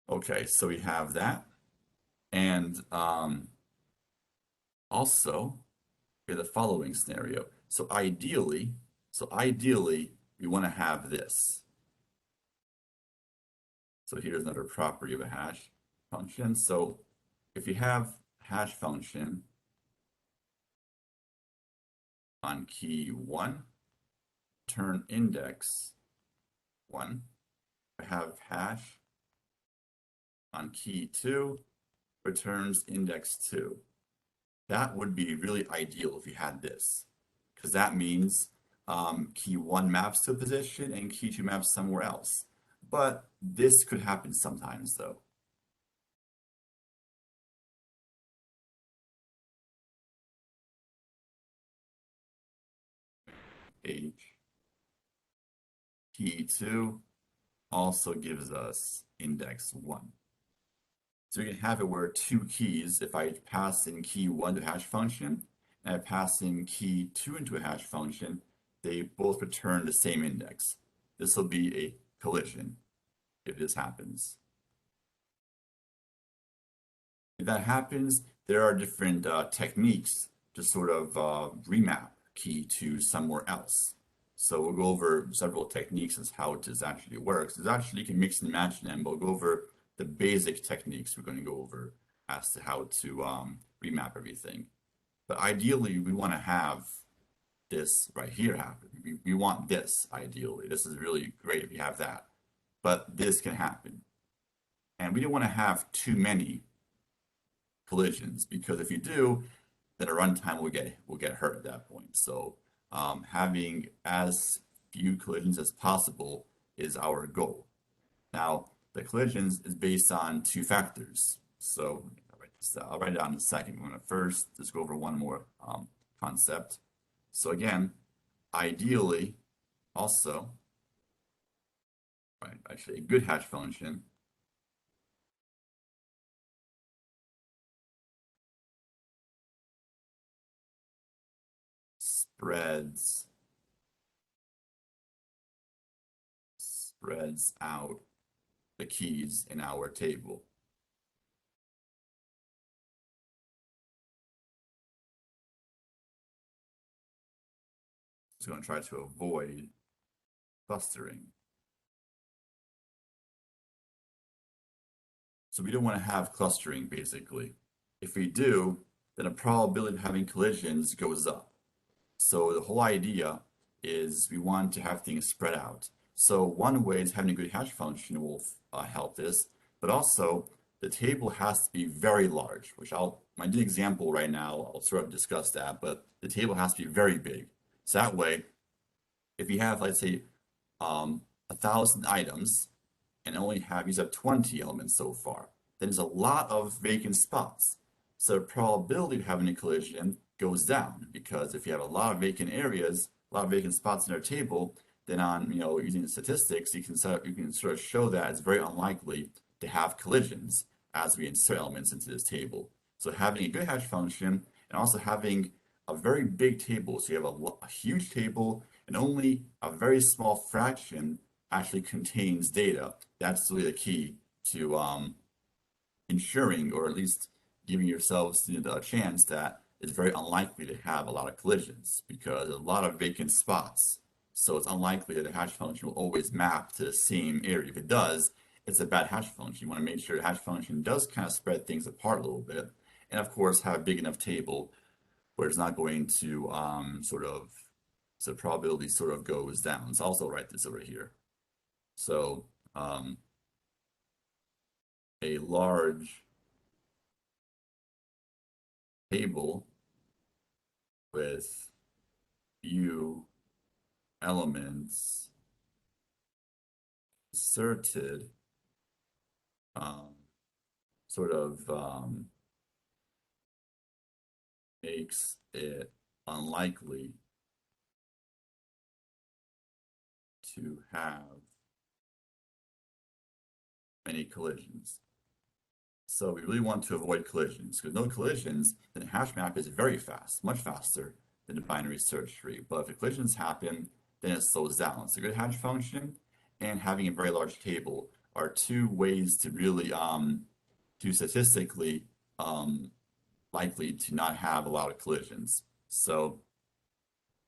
Okay, so we have that, and also we have the following scenario. So ideally, we want to have this. So here's another property of a hash function. So if you have hash function on key 1, turn index 1, have hash on key 2, returns index 2. That would be really ideal if you had this, because that means key 1 maps to a position and key 2 maps somewhere else. But this could happen sometimes, though. H key 2 also gives us index 1. So we can have it where two keys, if I pass in key 1 to a hash function, and I pass in key 2 into a hash function, they both return the same index. This will be a collision if this happens. If that happens, there are different techniques to sort of remap key to somewhere else. So we'll go over several techniques as how this actually works. There's actually, you can mix and match them, but we'll go over the basic techniques we're going to go over as to how to remap everything. But ideally, we want to have this right here happen. We want this ideally. This is really great if you have that. But this can happen. And we don't want to have too many collisions, because if you do, then a runtime will get hurt at that point. So having as few collisions as possible is our goal. Now, the collisions is based on two factors. So I'll write it down in a second. I'm going to first just go over one more concept. So again, ideally, also, right, actually a good hash function spreads out the keys in our table. It's going to try to avoid clustering. So we don't want to have clustering, basically. If we do, then the probability of having collisions goes up. So the whole idea is we want to have things spread out. So one way is having a good hash function will help this, but also the table has to be very large, which I do an example right now, I'll sort of discuss that, but the table has to be very big. So that way, if you have, let's say, 1,000 items and only use up 20 elements so far, then there's a lot of vacant spots. So the probability of having a collision goes down, because if you have a lot of vacant areas, a lot of vacant spots in our table, then on, using the statistics, you can sort of show that it's very unlikely to have collisions as we insert elements into this table. So having a good hash function and also having a very big table, so you have a huge table and only a very small fraction actually contains data. That's really the key to ensuring, or at least giving yourselves the chance that it's very unlikely to have a lot of collisions because there's a lot of vacant spots. So it's unlikely that the hash function will always map to the same area. If it does, it's a bad hash function. You want to make sure the hash function does kind of spread things apart a little bit. And of course, have a big enough table where it's not going to so probability sort of goes down. So I'll also write this over here. So a large table with few elements inserted um, sort of makes it unlikely to have many collisions. So we really want to avoid collisions because no collisions, then a hash map is very fast, much faster than a binary search tree. But if the collisions happen, then it slows down. So a good hash function and having a very large table are two ways to really to statistically um, likely to not have a lot of collisions. So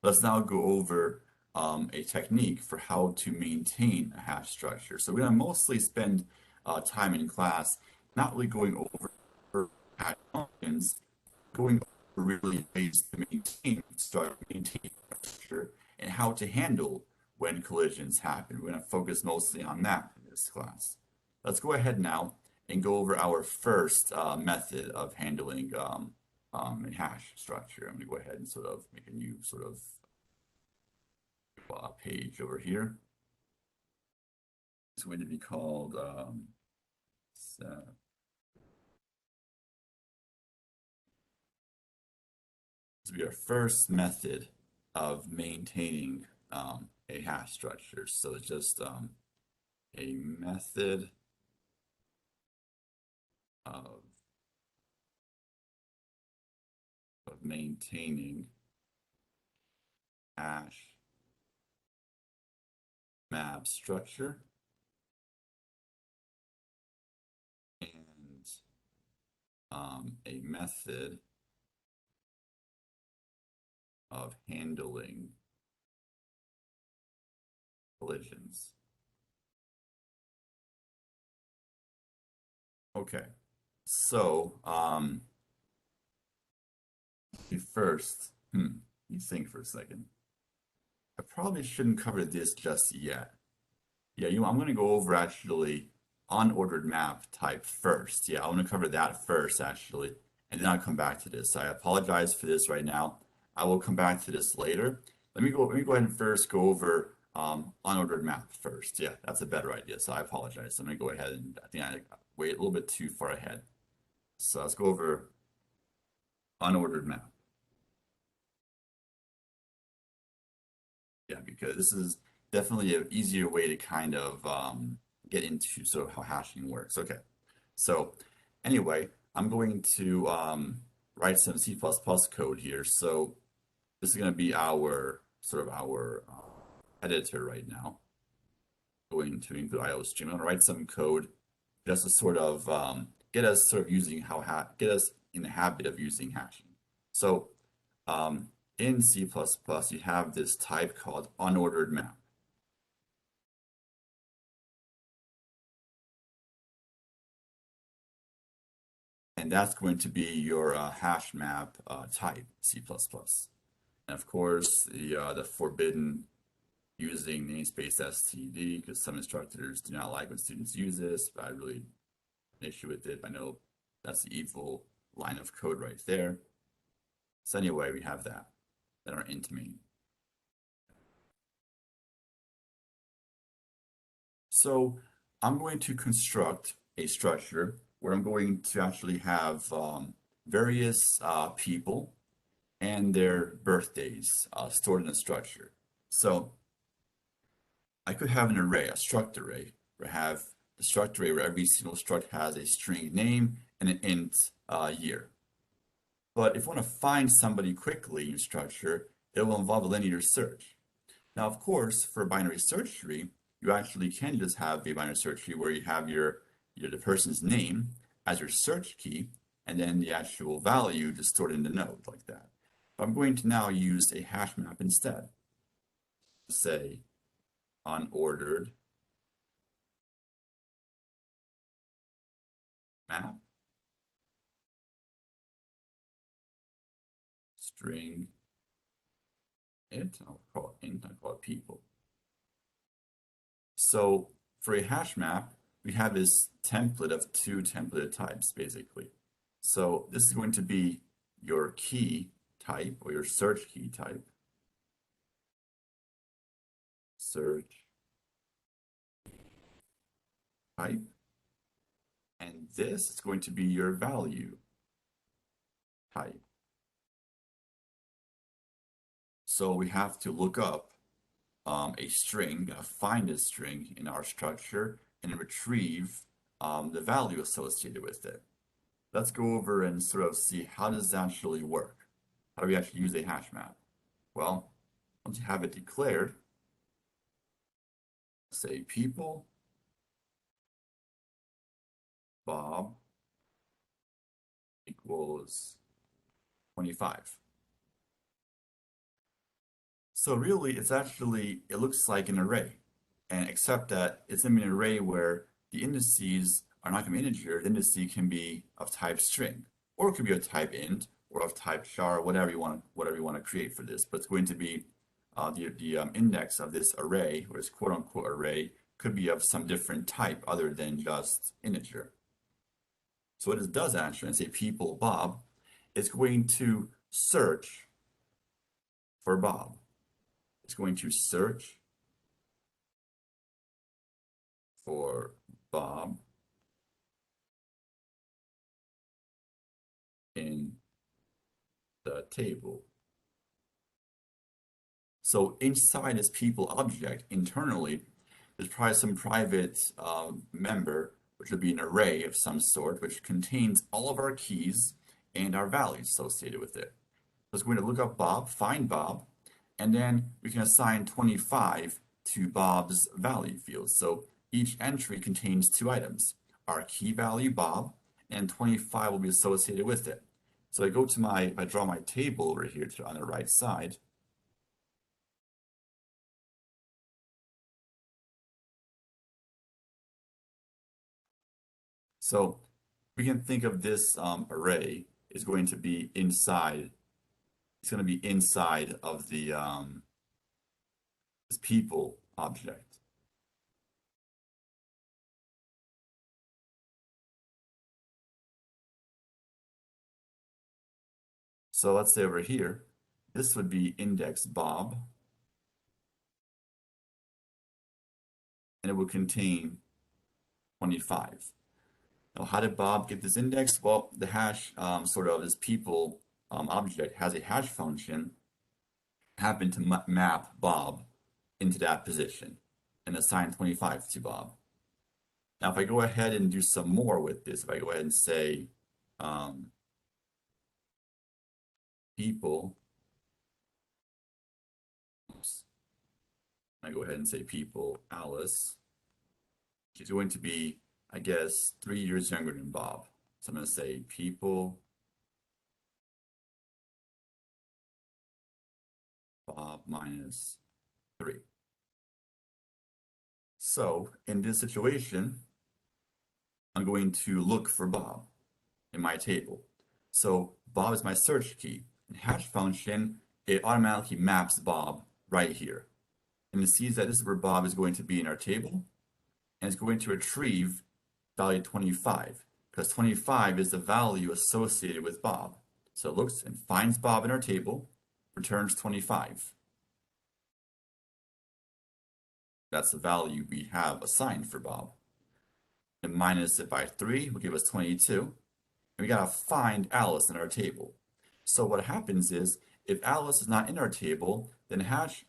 let's now go over a technique for how to maintain a hash structure. So we're going to mostly spend time in class not really going over hash functions, going over really ways to maintain structure and how to handle when collisions happen. We're going to focus mostly on that in this class. Let's go ahead now and go over our first method of handling a hash structure. I'm going to go ahead and sort of make a new sort of page over here. It's going to be called this will be our first method of maintaining a hash structure. So it's just a method of maintaining hash map structure and a method of handling collisions. Okay, so first, you think for a second. I probably shouldn't cover this just yet. Yeah, I'm going to go over actually unordered map type first. Yeah, I want to cover that first actually, and then I'll come back to this. I apologize for this right now. I will come back to this later. Let me go ahead and first go over unordered map first. Yeah, that's a better idea. So I apologize. I'm going to go ahead and I think I wait a little bit too far ahead. So let's go over unordered map. Yeah, because this is definitely an easier way to kind of get into sort of how hashing works. Okay, so anyway, I'm going to write some C++ code here. So this is going to be our sort of our editor right now. Going to include IOStream. I'm going to write some code just to sort of get us sort of using get us in the habit of using hashing. So in C++, you have this type called unordered map. And that's going to be your hash map type, C++. And of course, the forbidden using namespace std, because some instructors do not like when students use this, but I really have an issue with it. I know that's the evil line of code right there. So anyway, we have that our int main. So I'm going to construct a structure where I'm going to actually have various people and their birthdays stored in a structure. So I could have an array, a struct array, where I have the struct array where every single struct has a string name and an int year. But if I want to find somebody quickly in structure, it will involve a linear search. Now, of course, for a binary search tree, you actually can just have a binary search tree where you have the person's name as your search key, and then the actual value just stored in the node like that. But I'm going to now use a hash map instead. Say unordered map string I'll call it int, I'll call it people. So for a hash map, we have this template of two template types, basically. So this is going to be your key type or your search key type. Search type. And this is going to be your value type. So we have to look up a string, find a string in our structure, and retrieve the value associated with it. Let's go over and sort of see how does that actually work. How do we actually use a hash map? Well, once you have it declared, say people, Bob equals 25. So really, it looks like an array, and except that it's in an array where the indices are not going to be integer, the indices can be of type string, or it could be of type int, or of type char, whatever you want to create for this. But it's going to be the index of this array, or this quote unquote array, could be of some different type other than just integer. So what it does actually, and say people Bob, is going to search for Bob. It's going to search for Bob in the table. So inside this people object internally, there's probably some private member, which would be an array of some sort, which contains all of our keys and our values associated with it. So it's going to look up Bob, find Bob, and then we can assign 25 to Bob's value field. So each entry contains two items, our key value Bob, and 25 will be associated with it. So I draw my table over here on the right side. So we can think of this array is going to be inside. It's going to be inside of the this people object. So let's say over here, this would be index Bob, and it will contain 25. Now, how did Bob get this index? Well, the hash sort of this people object has a hash function happen to map Bob into that position and assign 25 to Bob. Now, if I go ahead and do some more with this, if I go ahead and say people, oops, I go ahead and say people Alice, she's going to be, I guess, 3 years younger than Bob. So I'm going to say people Bob minus 3. So in this situation, I'm going to look for Bob in my table. So Bob is my search key. In hash function, it automatically maps Bob right here. And it sees that this is where Bob is going to be in our table, and it's going to retrieve value 25, because 25 is the value associated with Bob. So it looks and finds Bob in our table, returns 25. That's the value we have assigned for Bob. And minus it by 3 will give us 22. And we gotta find Alice in our table. So what happens is, if Alice is not in our table, then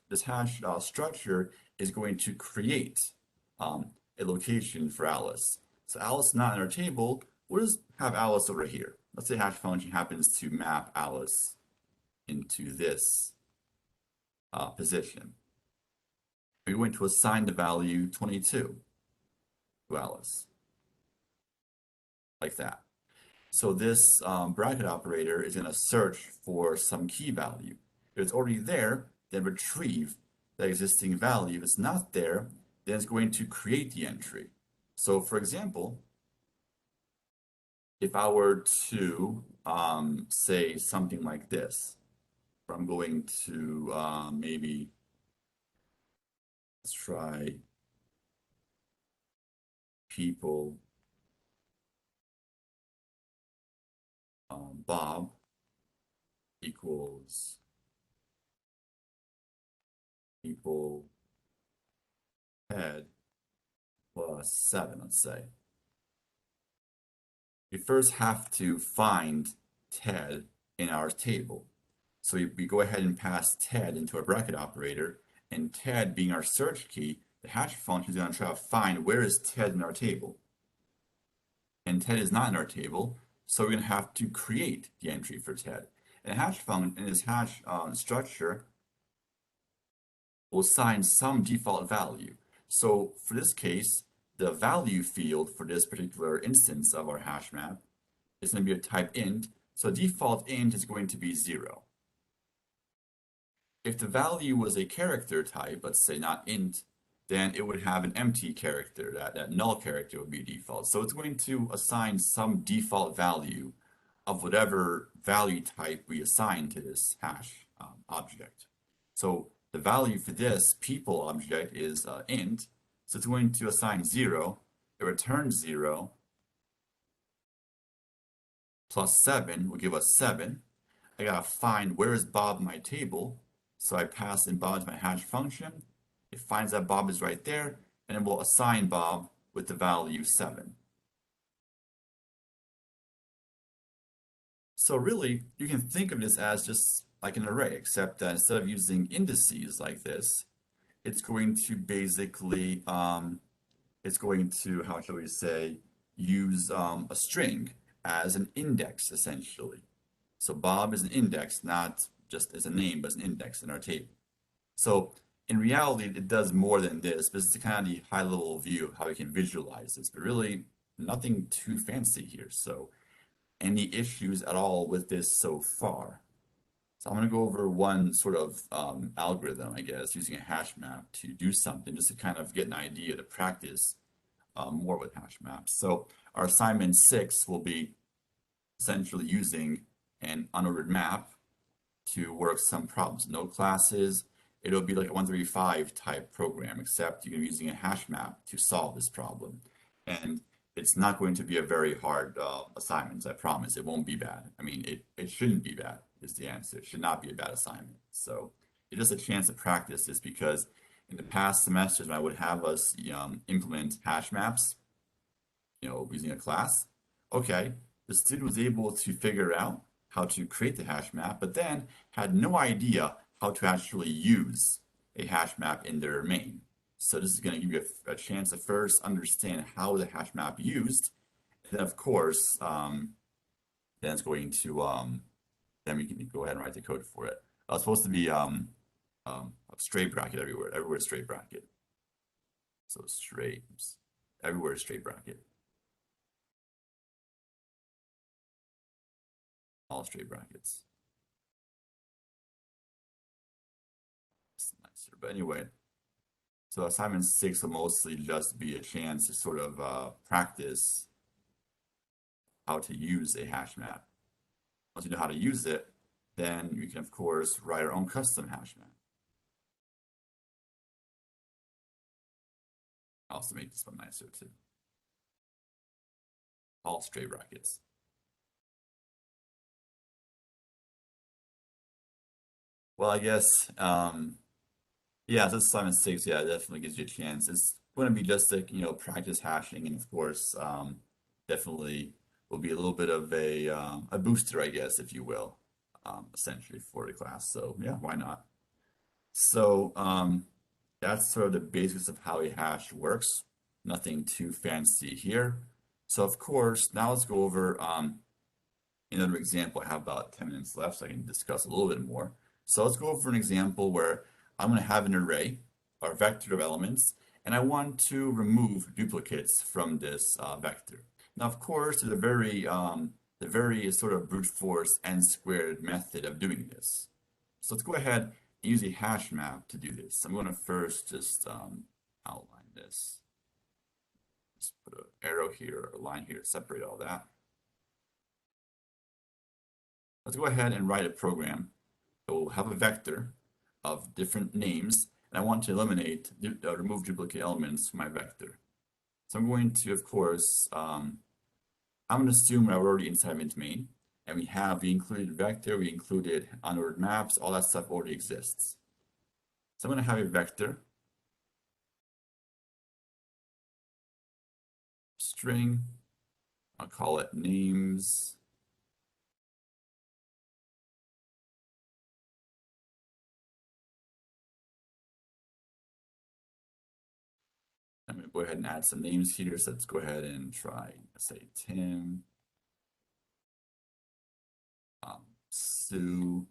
this hash structure is going to create a location for Alice. So Alice is not in our table. We'll just have Alice over here. Let's say hash function happens to map Alice into this position. We're going to assign the value 22 to Alice, like that. So this bracket operator is going to search for some key value. If it's already there, then retrieve that existing value. If it's not there, then it's going to create the entry. So for example, if I were to say something like this, I'm going to maybe, let's try people, Bob equals people Ted plus 7, let's say. We first have to find Ted in our table. So we go ahead and pass Ted into a bracket operator, and Ted being our search key, the hash function is going to try to find where is Ted in our table. And Ted is not in our table, so we're going to have to create the entry for Ted. And hash function in this hash structure will assign some default value. So for this case, the value field for this particular instance of our hash map is going to be a type int. So default int is going to be 0. If the value was a character type, let's say not int, then it would have an empty character. That null character would be default. So it's going to assign some default value of whatever value type we assign to this hash object. So the value for this people object is int. So it's going to assign 0. It returns 0 plus 7 will give us 7. I gotta find where is Bob in my table. So I pass in Bob into my hash function. It finds that Bob is right there, and it will assign Bob with the value 7. So really, you can think of this as just like an array, except that instead of using indices like this, it's going to basically, it's going to, how shall we say, use a string as an index, essentially. So Bob is an index, not just as a name, but as an index in our table. So in reality, it does more than this. This is kind of the high-level view of how we can visualize this, but really nothing too fancy here. So any issues at all with this so far? So I'm going to go over one sort of algorithm, I guess, using a hash map to do something, just to kind of get an idea to practice more with hash maps. So our assignment 6 will be essentially using an unordered map to work some problems. No classes. It'll be like a 135 type program, except you're using a hash map to solve this problem. And it's not going to be a very hard assignment, I promise. It won't be bad. I mean, it shouldn't be bad is the answer. It should not be a bad assignment. So it's just a chance to practice this, because in the past semesters when I would have us implement hash maps, using a class, okay, the student was able to figure out how to create the hash map, but then had no idea how to actually use a hash map in their main. So this is going to give you a chance to first understand how the hash map used, and then of course, then it's going to then we can go ahead and write the code for it. It's supposed to be a straight bracket everywhere straight bracket. So straight, everywhere straight bracket. All straight brackets. It's nicer, but anyway. So assignment 6 will mostly just be a chance to sort of practice how to use a hash map. Once you know how to use it, then you can, of course, write our own custom hash map. I'll also make this one nicer too. All straight brackets. Well, I guess, yeah, this assignment 6, yeah, definitely gives you a chance. It's going to be just like, practice hashing, and of course, definitely will be a little bit of a booster, I guess, if you will, essentially for the class. So yeah, why not? So that's sort of the basics of how a hash works. Nothing too fancy here. So of course, now let's go over another example. I have about 10 minutes left, so I can discuss a little bit more. So let's go over an example where I'm going to have an array or vector of elements, and I want to remove duplicates from this vector. Now, of course, there's a very sort of brute force n squared method of doing this. So let's go ahead and use a hash map to do this. I'm going to first just outline this. Just put an arrow here, a line here to separate all that. Let's go ahead and write a program that will have a vector of different names, and I want to remove duplicate elements from my vector. So I'm going to, of course, I'm going to assume we're already inside int main, and we included vector, we included unordered maps, all that stuff already exists. So I'm going to have a vector string. I'll call it names. I'm going to go ahead and add some names here. So let's go ahead and try, say, Tim, Sue.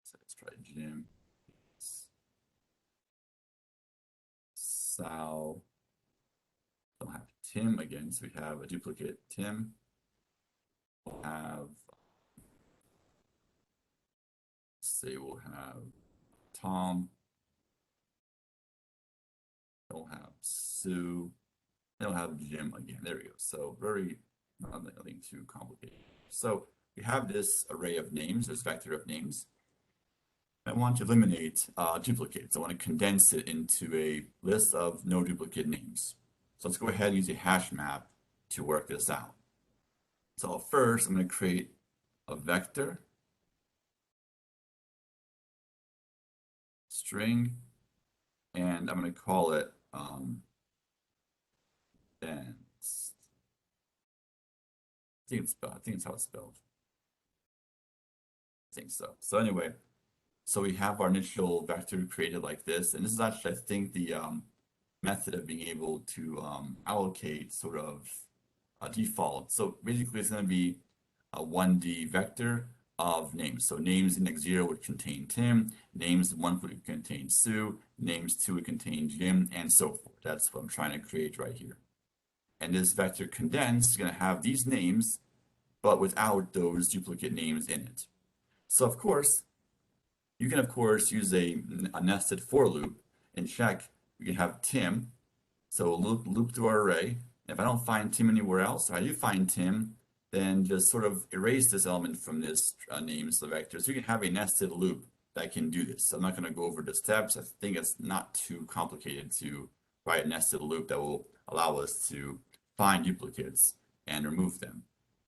So let's try Jim, Sal. Don't have Tim again, so we have a duplicate Tim. We'll have, say, we'll have Tom. We'll have Sue. They'll have Jim again. There we go. So nothing too complicated. So we have this array of names, this vector of names. I want to eliminate duplicates. I want to condense it into a list of no duplicate names. So let's go ahead and use a hash map to work this out. So first, I'm going to create a vector string, and I'm going to call it dense. I think it's how it's spelled. I think so. So anyway, so we have our initial vector created like this, and this is actually, I think, the method of being able to allocate sort of a default. So basically, it's going to be a 1D vector of names. So names index 0 would contain Tim, names 1 would contain Sue, names 2 would contain Jim, and so forth. That's what I'm trying to create right here. And this vector condense is going to have these names, but without those duplicate names in it. So of course, you can of course use a nested for loop and check. We can have Tim, so we'll loop through our array. If I don't find Tim anywhere else, or I do find Tim, then just sort of erase this element from this name, so vector. So you can have a nested loop that can do this. So I'm not going to go over the steps. I think it's not too complicated to write a nested loop that will allow us to find duplicates and remove them.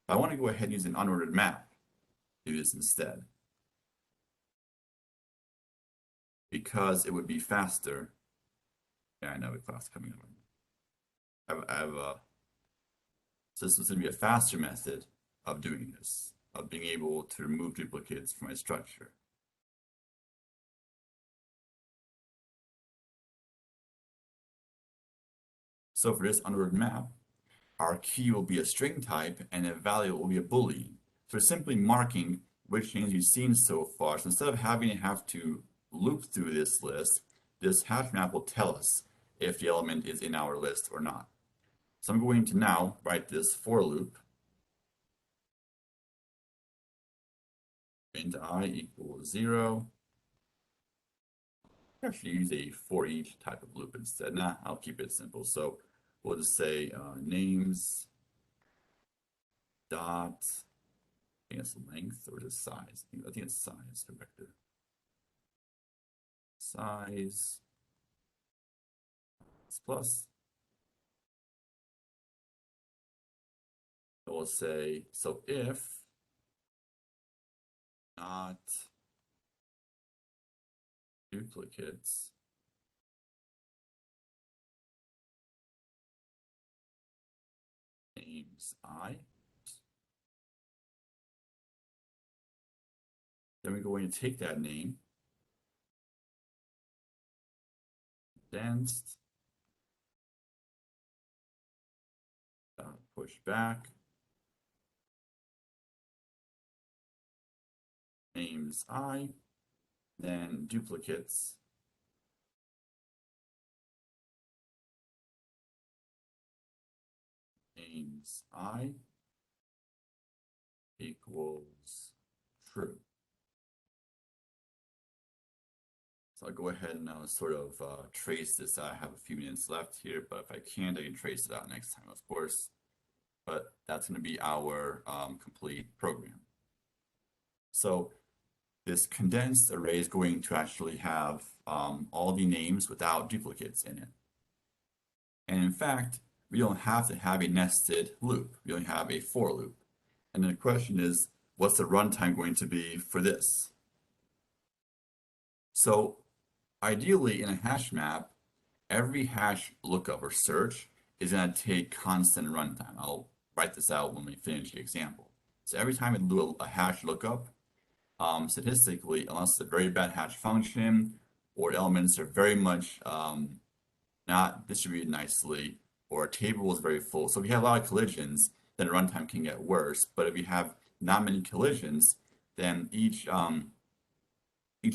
But I want to go ahead and use an unordered map to do this instead, because it would be faster. Yeah, I know a class coming up. So this is going to be a faster method of doing this, of being able to remove duplicates from a structure. So for this unordered map, our key will be a string type and a value will be a boolean. So we're simply marking which names you've seen so far. So instead of having to loop through this list, this hash map will tell us if the element is in our list or not. So I'm going to now write this for loop. Int I equals 0. Actually use a for each type of loop instead. Nah, I'll keep it simple. So we'll just say names dot, I think it's length or just size. I think it's size for vector. Size plus. We'll say, so if not duplicates, names I, then we're going to take that name condensed, push back, names I, then duplicates, names I equals true. So I'll go ahead and sort of trace this out. I have a few minutes left here, but if I can't, I can trace it out next time, of course. But that's going to be our complete program. So this condensed array is going to actually have all the names without duplicates in it. And in fact, we don't have to have a nested loop. We only have a for loop. And then the question is, what's the runtime going to be for this? So ideally, in a hash map, every hash lookup or search is going to take constant runtime. I'll write this out when we finish the example. So every time we do a hash lookup, statistically, unless it's a very bad hash function or elements are very much not distributed nicely or a table is very full. So if you have a lot of collisions, then runtime can get worse. But if you have not many collisions, then each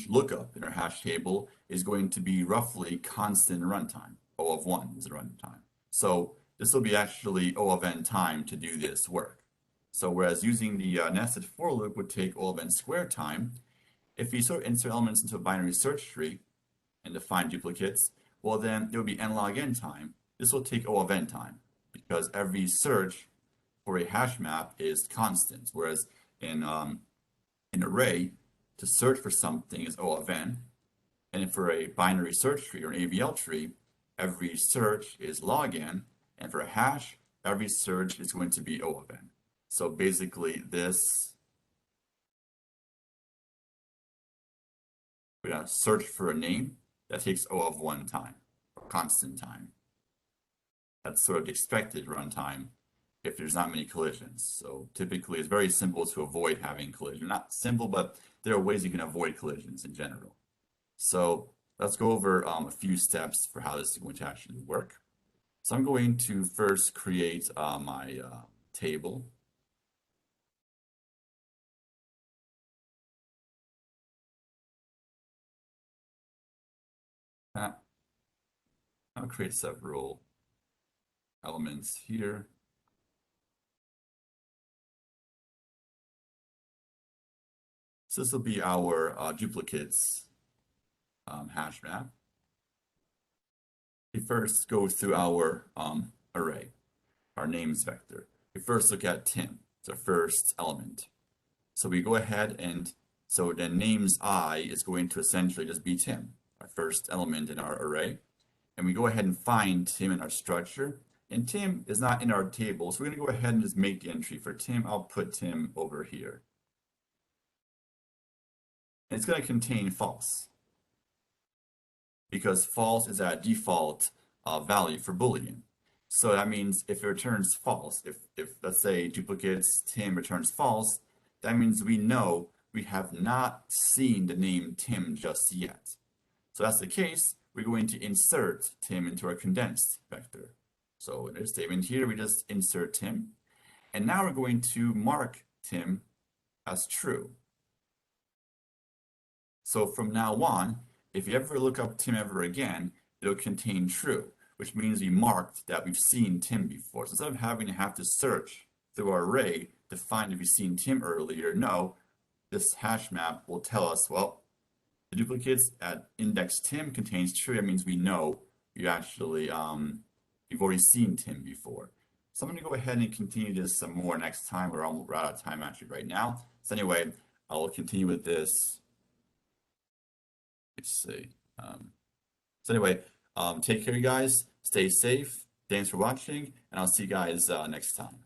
lookup in our hash table is going to be roughly constant runtime. O of 1 is the runtime. So this will be actually O of n time to do this work. So whereas using the nested for loop would take O of n squared time, if we sort of insert elements into a binary search tree and define duplicates, well then it would be n log n time. This will take O of n time because every search for a hash map is constant, whereas in an array, to search for something is O of n, and for a binary search tree or an AVL tree, every search is log n, and for a hash, every search is going to be O of n. So basically this, we're going to search for a name that takes O of 1 time, or constant time. That's sort of the expected runtime if there's not many collisions. So typically it's very simple to avoid having collision. Not simple, but there are ways you can avoid collisions in general. So let's go over a few steps for how this is going to actually work. So I'm going to first create my table. I'll create several elements here. So this will be our duplicates hash map. We first go through our array, our names vector. We first look at Tim, it's our first element. So we go ahead and, so the names I is going to essentially just be Tim, our first element in our array. And we go ahead and find Tim in our structure. And Tim is not in our table, so we're going to go ahead and just make the entry for Tim. I'll put Tim over here. And it's going to contain false, because false is our default value for Boolean. So that means if it returns false, if let's say duplicates Tim returns false, that means we know we have not seen the name Tim just yet. So that's the case, we're going to insert Tim into our condensed vector. So in this statement here, we just insert Tim. And now we're going to mark Tim as true. So from now on, if you ever look up Tim ever again, it'll contain true, which means we marked that we've seen Tim before. So instead of having to have to search through our array to find if we've seen Tim earlier, no, this hash map will tell us, well, the duplicates at index Tim contains true. That means we know you actually, you've already seen Tim before. So I'm going to go ahead and continue this some more next time. We're almost out of time actually right now. So anyway, I'll continue with this. Let's see. So anyway, take care, you guys. Stay safe. Thanks for watching, and I'll see you guys next time.